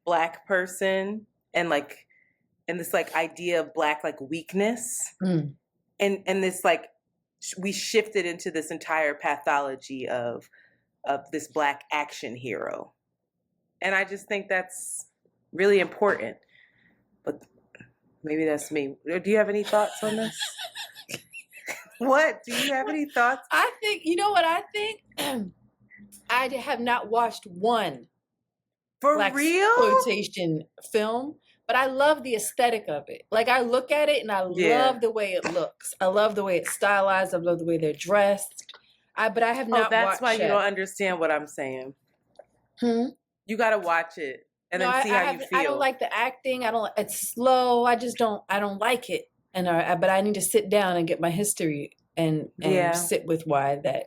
Black person and this like idea of Black like weakness. And this like we shifted into this entire pathology of this Black action hero. And I just think that's really important. But maybe that's me. Do you have any thoughts on this? What? Do you have any thoughts? I think, you know what I think? I have not watched one Blaxploitation film, but I love the aesthetic of it. Like, I look at it and I love the way it looks. I love the way it's stylized. I love the way they're dressed. But I have not watched it. That's why you don't understand what I'm saying. You got to watch it and then see how you feel. I don't like the acting. It's slow. I don't like it. But I need to sit down and get my history and sit with why that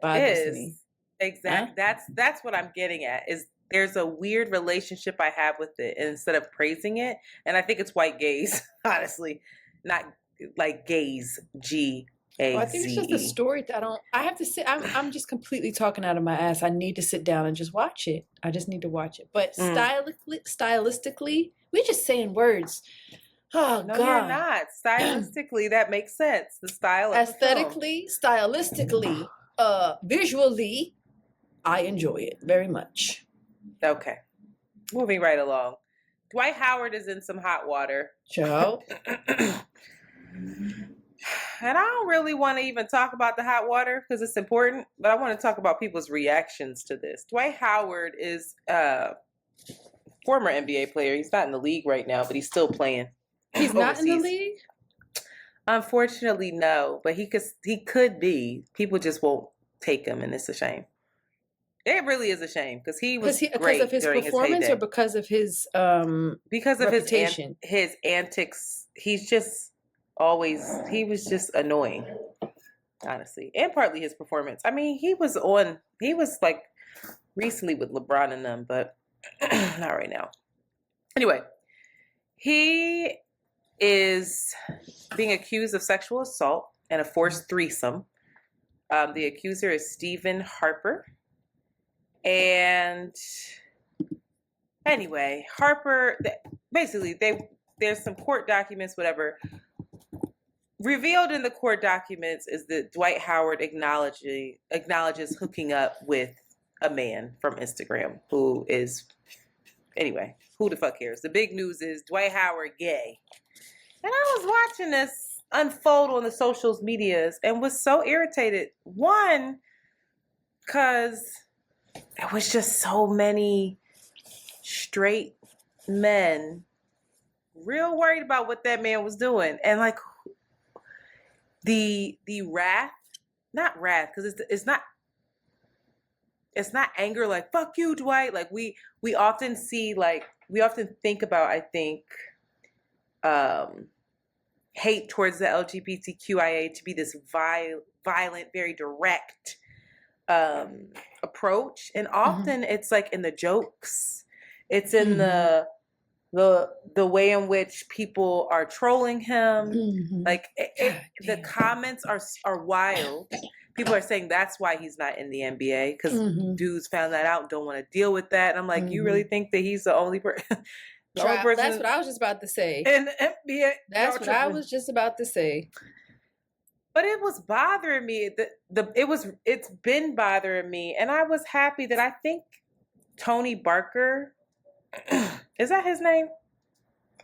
bothers me. Exactly. Huh? That's what I'm getting at. Is there's a weird relationship I have with it, and instead of praising it, and I think it's white gaze, honestly, not like gaze, G-A-Z-E. Well, I think it's just a story that I have to sit. I'm just completely talking out of my ass. I need to sit down and just watch it. I just need to watch it. But stylistically, we're just saying words. Oh, no, God. You're not. Stylistically, that makes sense. The style of aesthetically, stylistically, visually, I enjoy it very much. Okay. Moving right along. Dwight Howard is in some hot water. Joe. And I don't really want to even talk about the hot water because it's important, but I want to talk about people's reactions to this. Dwight Howard is a former NBA player. He's not in the league right now, but he's still playing. He's not in the league? Unfortunately, no. But he could be. People just won't take him, and it's a shame. It really is a shame because he was great because of his performance, or because of his reputation? His antics. He was just annoying, honestly, and partly his performance. I mean, he was like recently with LeBron and them, but not right now. Anyway, he is being accused of sexual assault and a forced threesome. The accuser is Stephen Harper. And anyway, Harper, basically, there's some court documents, whatever. Revealed in the court documents is that Dwight Howard acknowledges hooking up with a man from Instagram who the fuck cares? The big news is Dwight Howard gay. And I was watching this unfold on the social medias and was so irritated. One, because there was just so many straight men real worried about what that man was doing. And like the not wrath, because it's not anger like fuck you, Dwight. Like we often think about, I think, hate towards the LGBTQIA to be this violent, very direct approach, and often it's like in the jokes, it's in the way in which people are trolling him. Like the comments are wild. People are saying that's why he's not in the NBA, because dudes found that out and don't want to deal with that. And I'm like, you really think that he's the only person? That's what I was just about to say. In the NBA. That's what I was just about to say. But it was bothering me. It's been bothering me, and I was happy that I think Tony Barker, is that his name?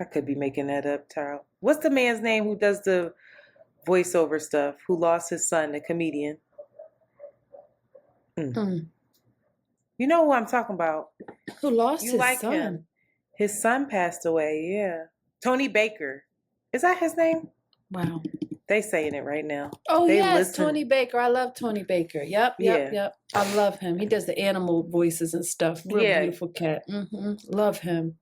I could be making that up, Taro. What's the man's name who does the voiceover stuff? Who lost his son, the comedian? Hmm. You know who I'm talking about? Who lost You his like son? him? His son passed away. Yeah, Tony Baker. Is that his name? Wow. They saying it right now. Oh They yes, listen. Tony Baker. I love Tony Baker. Yep. Yeah. I love him. He does the animal voices and stuff. Real Yeah. beautiful cat. Love him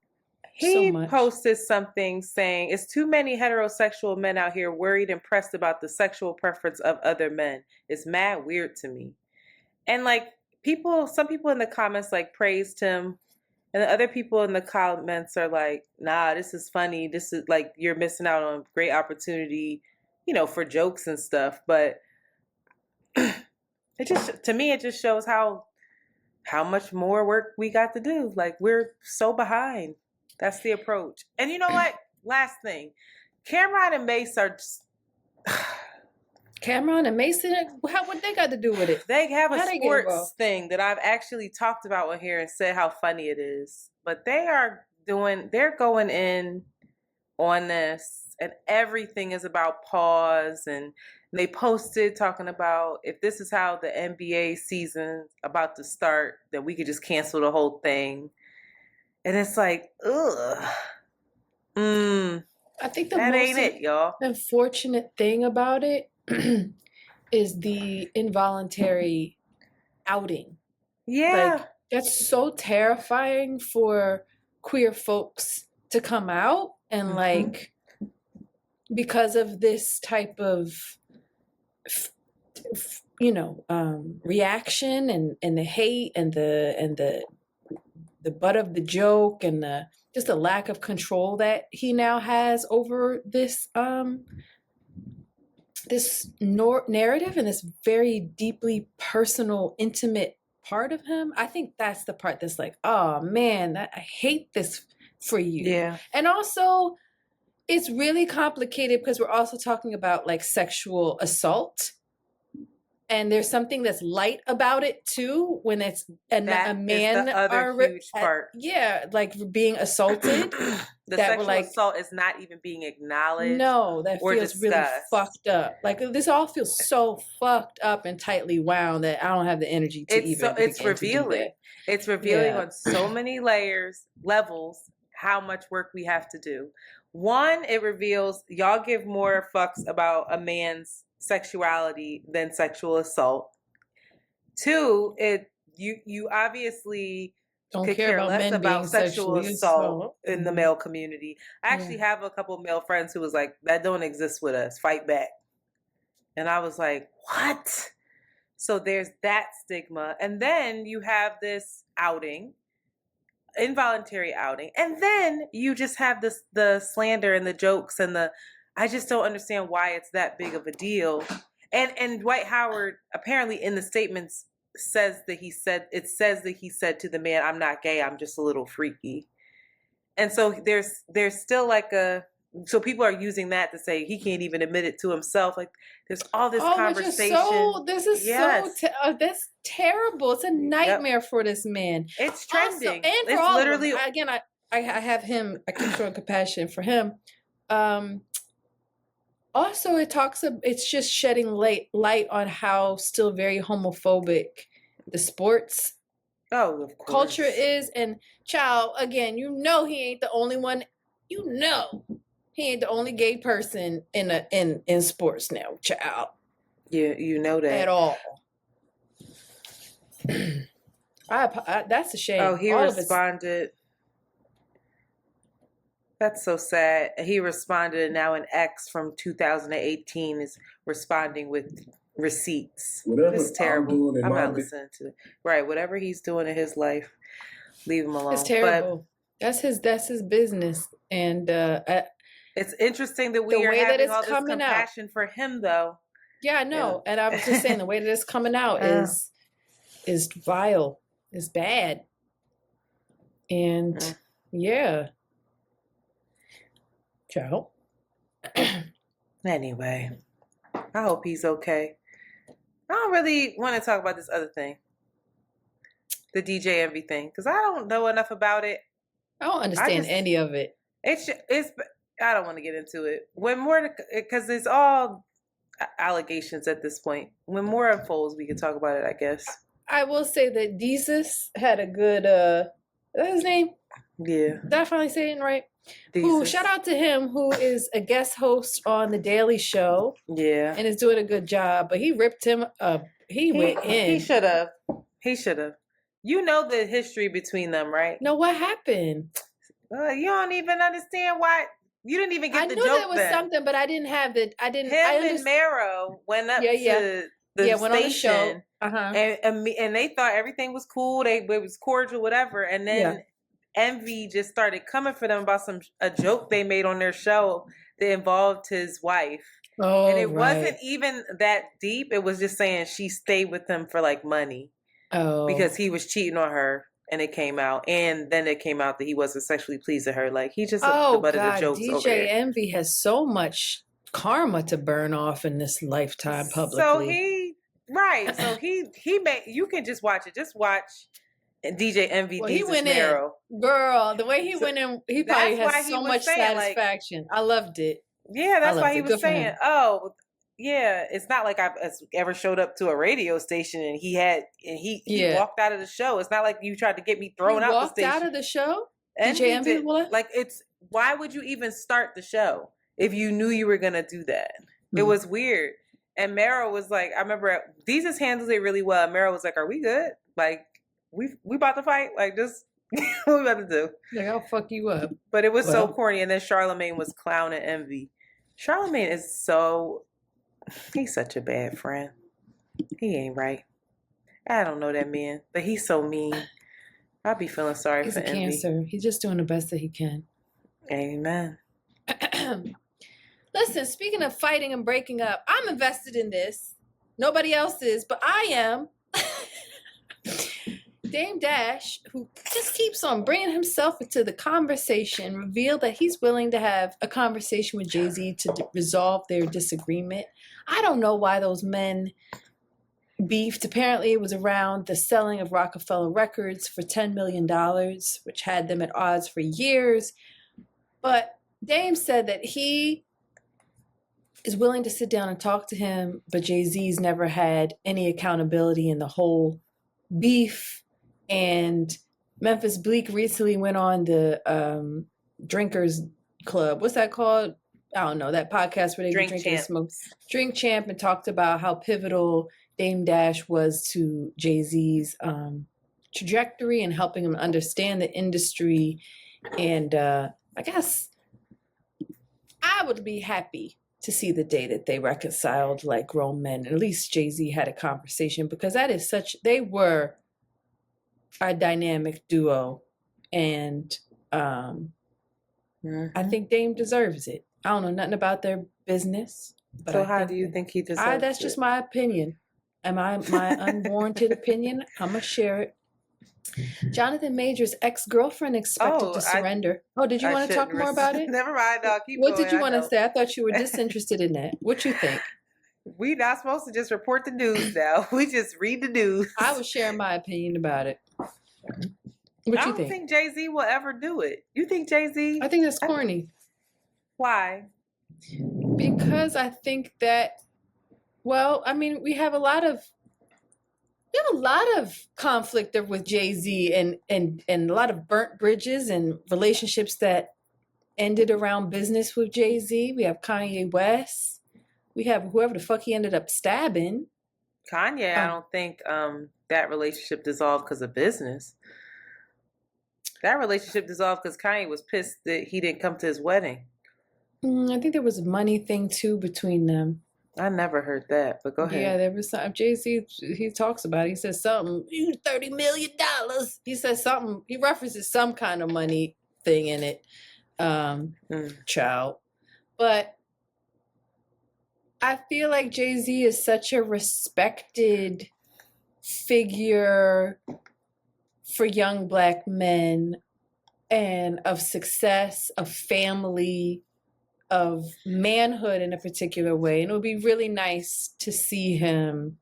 so He much. posted something saying, "It's too many heterosexual men out here worried and pressed about the sexual preference of other men. It's mad weird to me." And like some people in the comments like praised him, and the other people in the comments are like, "Nah, this is funny. This is like you're missing out on a great opportunity, for jokes and stuff." But to me it just shows how much more work we got to do. Like, we're so behind. That's the approach. And you know what? Last thing, Cameron and Mace are just Cameron and Mason, what they got to do with it? they have a How they get sports involved? thing that I've actually talked about on here and said how funny it is. But they're going in on this, and everything is about pause. And they posted talking about if this is how the NBA season's about to start, then we could just cancel the whole thing. And it's like, ugh. I think the That most ain't it, y'all. unfortunate thing about it is the involuntary outing. Yeah. Like, that's so terrifying for queer folks to come out and like, because of this type of reaction and the hate and the butt of the joke and just the lack of control that he now has over this narrative and this very deeply personal, intimate part of him. I think that's the part that's like, oh man, I hate this for you. Yeah. And also, it's really complicated because we're also talking about like sexual assault. And there's something that's light about it too, when it's a man is the other huge part. Like being assaulted. The sexual assault is not even being acknowledged. No, that or feels discussed. Really fucked up. Like this all feels so fucked up and tightly wound that I don't have the energy to It's revealing. It's revealing on so many levels, how much work we have to do. One, it reveals y'all give more fucks about a man's sexuality than sexual assault. Two, you obviously don't could care less about sexual assault in the male community. I actually have a couple of male friends who was like, that don't exist with us, fight back. And I was like, what? So there's that stigma. And then you have this outing, involuntary outing. And then you just have the slander and the jokes and I just don't understand why it's that big of a deal. And Dwight Howard apparently in the statements says that he said to the man, "I'm not gay, I'm just a little freaky." And so there's still like so people are using that to say he can't even admit it to himself. Like there's all this conversation. That's terrible. It's a nightmare for this man. It's trending. Also, and for it's all literally of them. Again, I have him. I keep showing compassion for him. Also, it's just shedding light on how still very homophobic the sports of course. culture is. And child, again, he ain't the only one. He ain't the only gay person in sports now, child. Yeah, you know that at all. That's a shame. Oh, he responded. That's so sad. He responded, and now an ex from 2018 is responding with receipts. It's terrible. I'm not listening to it. Right, whatever he's doing in his life, leave him alone. It's terrible. But that's his business, and it's interesting that we are having all this compassion for him, though. Yeah, I know. Yeah. And I was just saying the way that it's coming out is vile, is bad, and yeah. Ciao. Anyway, I hope he's okay. I don't really want to talk about this other thing, the DJ everything, because I don't know enough about it. I don't understand any of it. It's I don't want to get into it. When more, because it's all allegations at this point. When more unfolds, we can talk about it, I guess. I will say that Jesus had a good what's his name? Yeah. Did I finally say it right? Who, Jesus. shout out to him, who is a guest host on The Daily Show Yeah. and is doing a good job, but he ripped him up. He went in. He should have. He should have. You know the history between them, right? No, what happened? You don't even understand why. You didn't even get I the knew joke there was then. something, but I didn't have the. I didn't. Him and Mero went up to the went on the show. station, and they thought everything was cool. It was cordial, whatever. And then Envy just started coming for them about a joke they made on their show that involved his wife. Oh, and it wasn't even that deep. It was just saying she stayed with him for like money. Oh, because he was cheating on her. And it came out, and then it came out that he wasn't sexually pleased with her. Like he just the butt of the jokes DJ over there. Envy has so much karma to burn off in this lifetime publicly. So he made. You can just watch it. Just watch DJ Envy. Well, Jesus he went Marrow. in, girl. The way he went in, he probably has so much satisfaction. I loved it. Yeah, that's why he was saying, "Oh, yeah, it's not like I've ever showed up to a radio station and he walked out of the show. It's not like you tried to get me thrown out the station. Walked out of the show? DJ Envy, like why would you even start the show if you knew you were gonna do that? It was weird. And Mero was like, I remember Jesus handles it really well. And Mero was like, "Are we good? Like we about to fight? Like just what we about to do? Like I'll fuck you up." But it was so corny. And then Charlemagne was clowning Envy. Charlemagne is he's such a bad friend. He ain't right. I don't know that man, but he's so mean. I'll be feeling sorry for Envy. He's a cancer. He's just doing the best that he can. Amen. Listen, speaking of fighting and breaking up, I'm invested in this. Nobody else is, but I am. Dame Dash, who just keeps on bringing himself into the conversation, revealed that he's willing to have a conversation with Jay-Z to resolve their disagreement. I don't know why those men beefed. Apparently it was around the selling of Rockefeller Records for $10 million, which had them at odds for years. But Dame said that he is willing to sit down and talk to him, but Jay-Z's never had any accountability in the whole beef. And Memphis Bleak recently went on the Drinkers Club. What's that called? I don't know. That podcast where they drink and smoke. Drink Champ, and talked about how pivotal Dame Dash was to Jay-Z's trajectory and helping him understand the industry. And I guess I would be happy to see the day that they reconciled like grown men. At least Jay-Z had a conversation, because that is they were a dynamic duo, and I think Dame deserves it. I don't know nothing about their business. But so how do you think he deserves it? That's just my opinion. My unwarranted opinion. I'm going to share it. Jonathan Major's ex-girlfriend expected to surrender. Did you want to talk more about it? Never mind, dog. What did you want to say? I thought you were disinterested in that. What you think? We not supposed to just report the news now. We just read the news. I was sharing my opinion about it. What you think? I don't think Jay-Z will ever do it. You think Jay-Z? I think that's corny. Why? Because I think that, we have a lot of conflict with Jay-Z and a lot of burnt bridges and relationships that ended around business with Jay-Z. We have Kanye West. We have whoever the fuck he ended up stabbing. Kanye, I don't think that relationship dissolved because of business. That relationship dissolved because Kanye was pissed that he didn't come to his wedding. I think there was a money thing too between them. I never heard that, but go ahead. Yeah, there was some. Jay-Z, he talks about it. He says something, $30 million. He says something, he references some kind of money thing in it. Child. But I feel like Jay-Z is such a respected figure for young Black men, and of success, of family, of manhood in a particular way. And it would be really nice to see him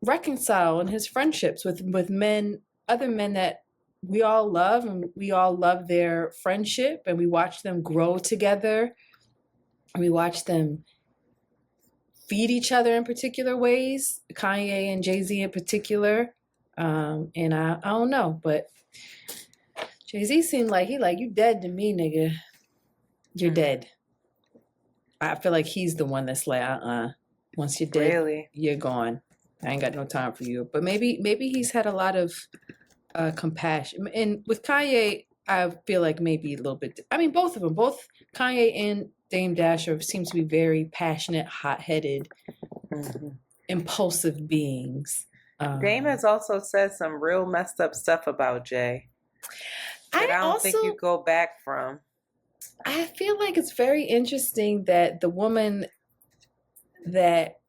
reconcile in his friendships with men, other men that we all love, and we all love their friendship, and we watch them grow together. And we watch them feed each other in particular ways, Kanye and Jay-Z in particular. And I don't know, but Jay-Z seemed like you dead to me, nigga. You're dead. I feel like he's the one that's like, once you're dead, Really? you're gone. I ain't got no time for you. But maybe he's had a lot of compassion. And with Kanye, I feel like maybe a little bit. I mean, both of them, both Kanye and Dame Dasher seem to be very passionate, hot-headed, impulsive beings. Dame has also said some real messed up stuff about Jay that I don't think you go back from. I feel like it's very interesting that the woman that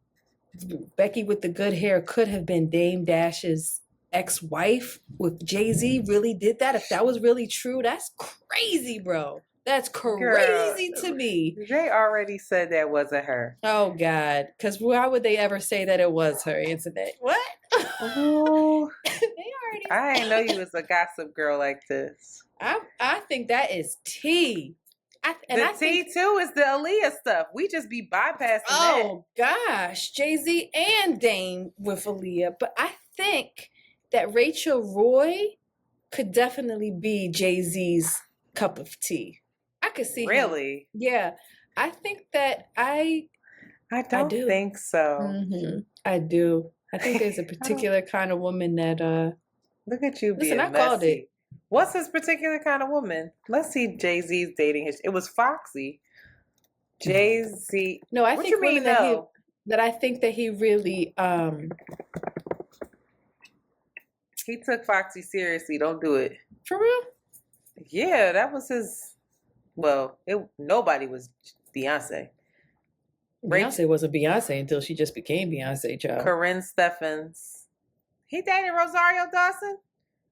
Becky with the good hair could have been Dame Dash's ex-wife with Jay-Z really did that. If that was really true, that's crazy, bro. That's crazy to me. Jay already said that wasn't her. Oh, God. Because why would they ever say that it was her, Antoinette? What? Oh, They already. I didn't know you was a gossip girl like this. I think that is tea. The tea, too, is the Aaliyah stuff. We just be bypassing that. Oh, gosh. Jay-Z and Dame with Aaliyah. But I think that Rachel Roy could definitely be Jay-Z's cup of tea. I could see Really? him. Yeah. I think that I do. think so. Mm-hmm. I do. I think there's a particular kind of woman that Look at you being I messy. called it. What's this particular kind of woman? Let's see Jay-Z's dating history. It was Foxy. Jay-Z. No, I What think you mean, though? that I think that he really He took Foxy seriously. Don't do it. for real? Yeah, that was his. Well, nobody was Beyonce. Beyonce wasn't Beyonce until she just became Beyonce, child. Corinne Steffens. He dated Rosario Dawson?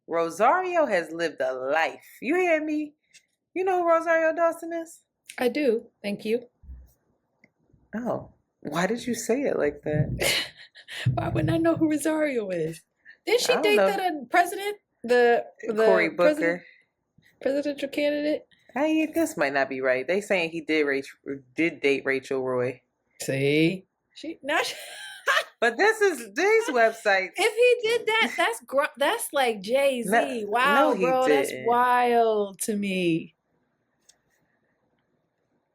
Rosario has lived a life. You hear me? You know who Rosario Dawson is? I do. Thank you. Oh, why did you say it like that? Why wouldn't I know who Rosario is? Did she I don't date know. that president? The Cory Booker. Presidential candidate? Hey, this might not be right. They saying he did date Rachel Roy. See? But this is these websites. If he did that, that's like Jay-Z. No, Wow, no, he bro, that's didn't. wild to me.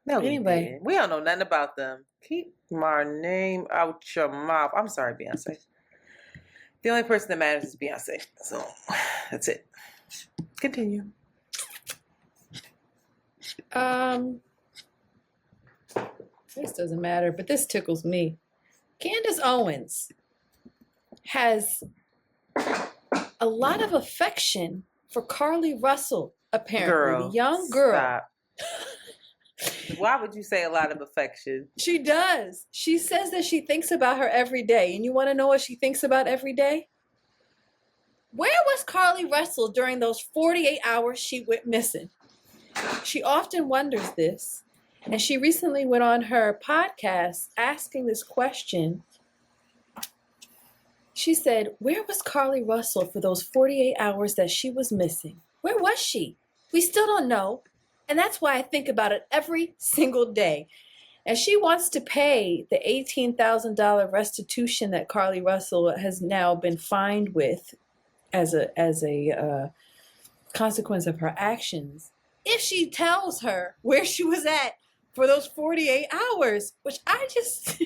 No, Anyway. he didn't. We don't know nothing about them. Keep my name out your mouth. I'm sorry, Beyonce. The only person that matters is Beyonce. So that's it. Continue. This doesn't matter, but this tickles me. Candace Owens has a lot of affection for Carlee Russell, apparently. The young girl. Stop. Why would you say a lot of affection? She does. She says that she thinks about her every day. And you want to know what she thinks about every day? Where was Carlee Russell during those 48 hours she went missing? She often wonders this. And she recently went on her podcast asking this question. She said, where was Carlee Russell for those 48 hours that she was missing? Where was she? We still don't know. And that's why I think about it every single day. And she wants to pay the $18,000 restitution that Carlee Russell has now been fined with as a consequence of her actions. If she tells her where she was at for those 48 hours, which I just...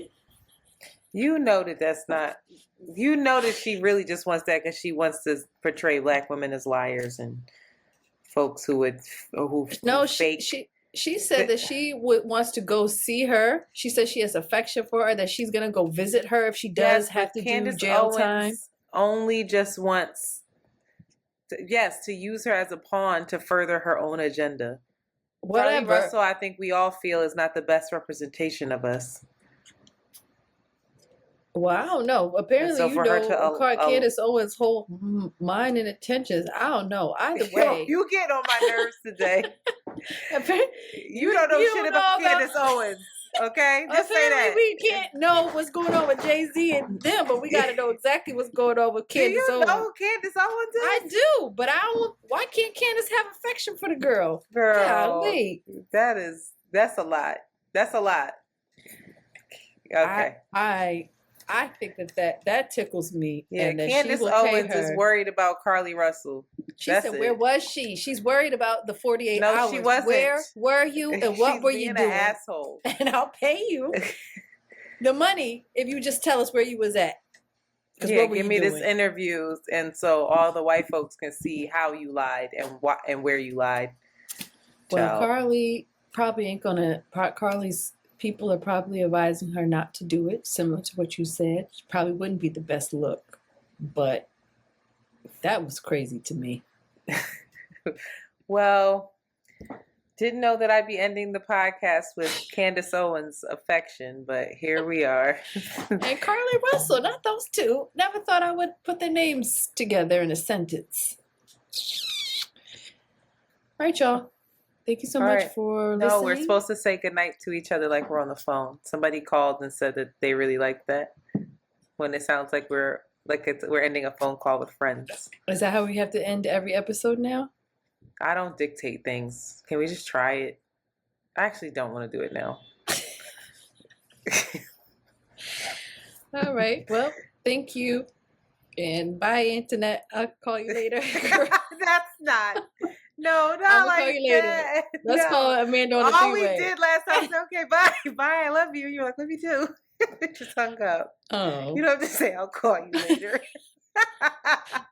You know that's not... You know that she really just wants that because she wants to portray Black women as liars and folks who fake. She said that she wants to go see her. She said she has affection for her, that she's going to go visit her if she does have to Candace do jail Owens time. Only just wants, to use her as a pawn to further her own agenda. Whatever. Carlee Russell, I think we all feel is not the best representation of us. Well, I don't know. Apparently, so for her to Candace Owens' whole mind and intentions. I don't know. Either way, you get on my nerves today. You don't know shit about Candace Owens. Okay, just say Apparently that. we can't know what's going on with Jay-Z and them, but we got to know exactly what's going on with Do Candace you Owens. know Candace Owens is? I do, but I don't. Why can't Candace have affection for the girl? Girl, Golly. that's a lot. That's a lot. Okay. I think that tickles me. Yeah, and that Candace she will pay Owens is her. worried about Carlee Russell. She That's said, it. "Where was she? She's worried about the 48 No, hours. she wasn't. Where were you, and what She's were being you an doing? asshole. And I'll pay you the money if you just tell us where you was at. Yeah, what were give you me doing? this interviews, and so all the white folks can see how you lied and where you lied. Well, Child. Carlee probably ain't gonna. Carlee's people are probably advising her not to do it, similar to what you said. She probably wouldn't be the best look, but that was crazy to me. Well, didn't know that I'd be ending the podcast with Candace Owens' affection, but here we are. And Carlee Russell, not those two. Never thought I would put their names together in a sentence. All right, y'all. Thank you so All much right. for No, listening. we're supposed to say goodnight to each other like we're on the phone. Somebody called and said that they really liked that when it sounds like we're ending a phone call with friends. Is that how we have to end every episode now? I don't dictate things. Can we just try it? I actually don't want to do it now. All right. Well, thank you. And bye, Antoinette. I'll call you later. That's not. No, not I'ma like call you later. that. Let's No. call Amanda on the All we three-way. did last time was, okay, bye. Bye, I love you. You're like, love you too. Just hung up. Oh. You don't have to say, I'll call you later.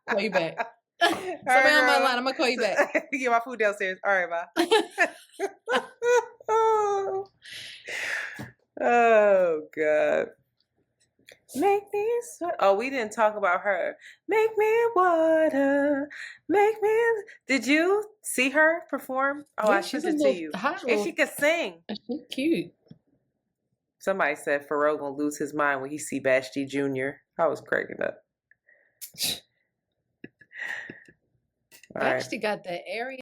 Call you back. All Somebody right, on my girl. line. I'm going to call you back. Get my food downstairs. All right, bye. Oh, God. Make me sweat. Oh, we didn't talk about her. Make me water. Make me. Did you see her perform? Oh, Yeah, I she's sent a it to little you. hot And little- she could sing. She's cute. Somebody said Pharoah gonna lose his mind when he see Vashti Jr. I was cracking up. All right. Vashti got that area.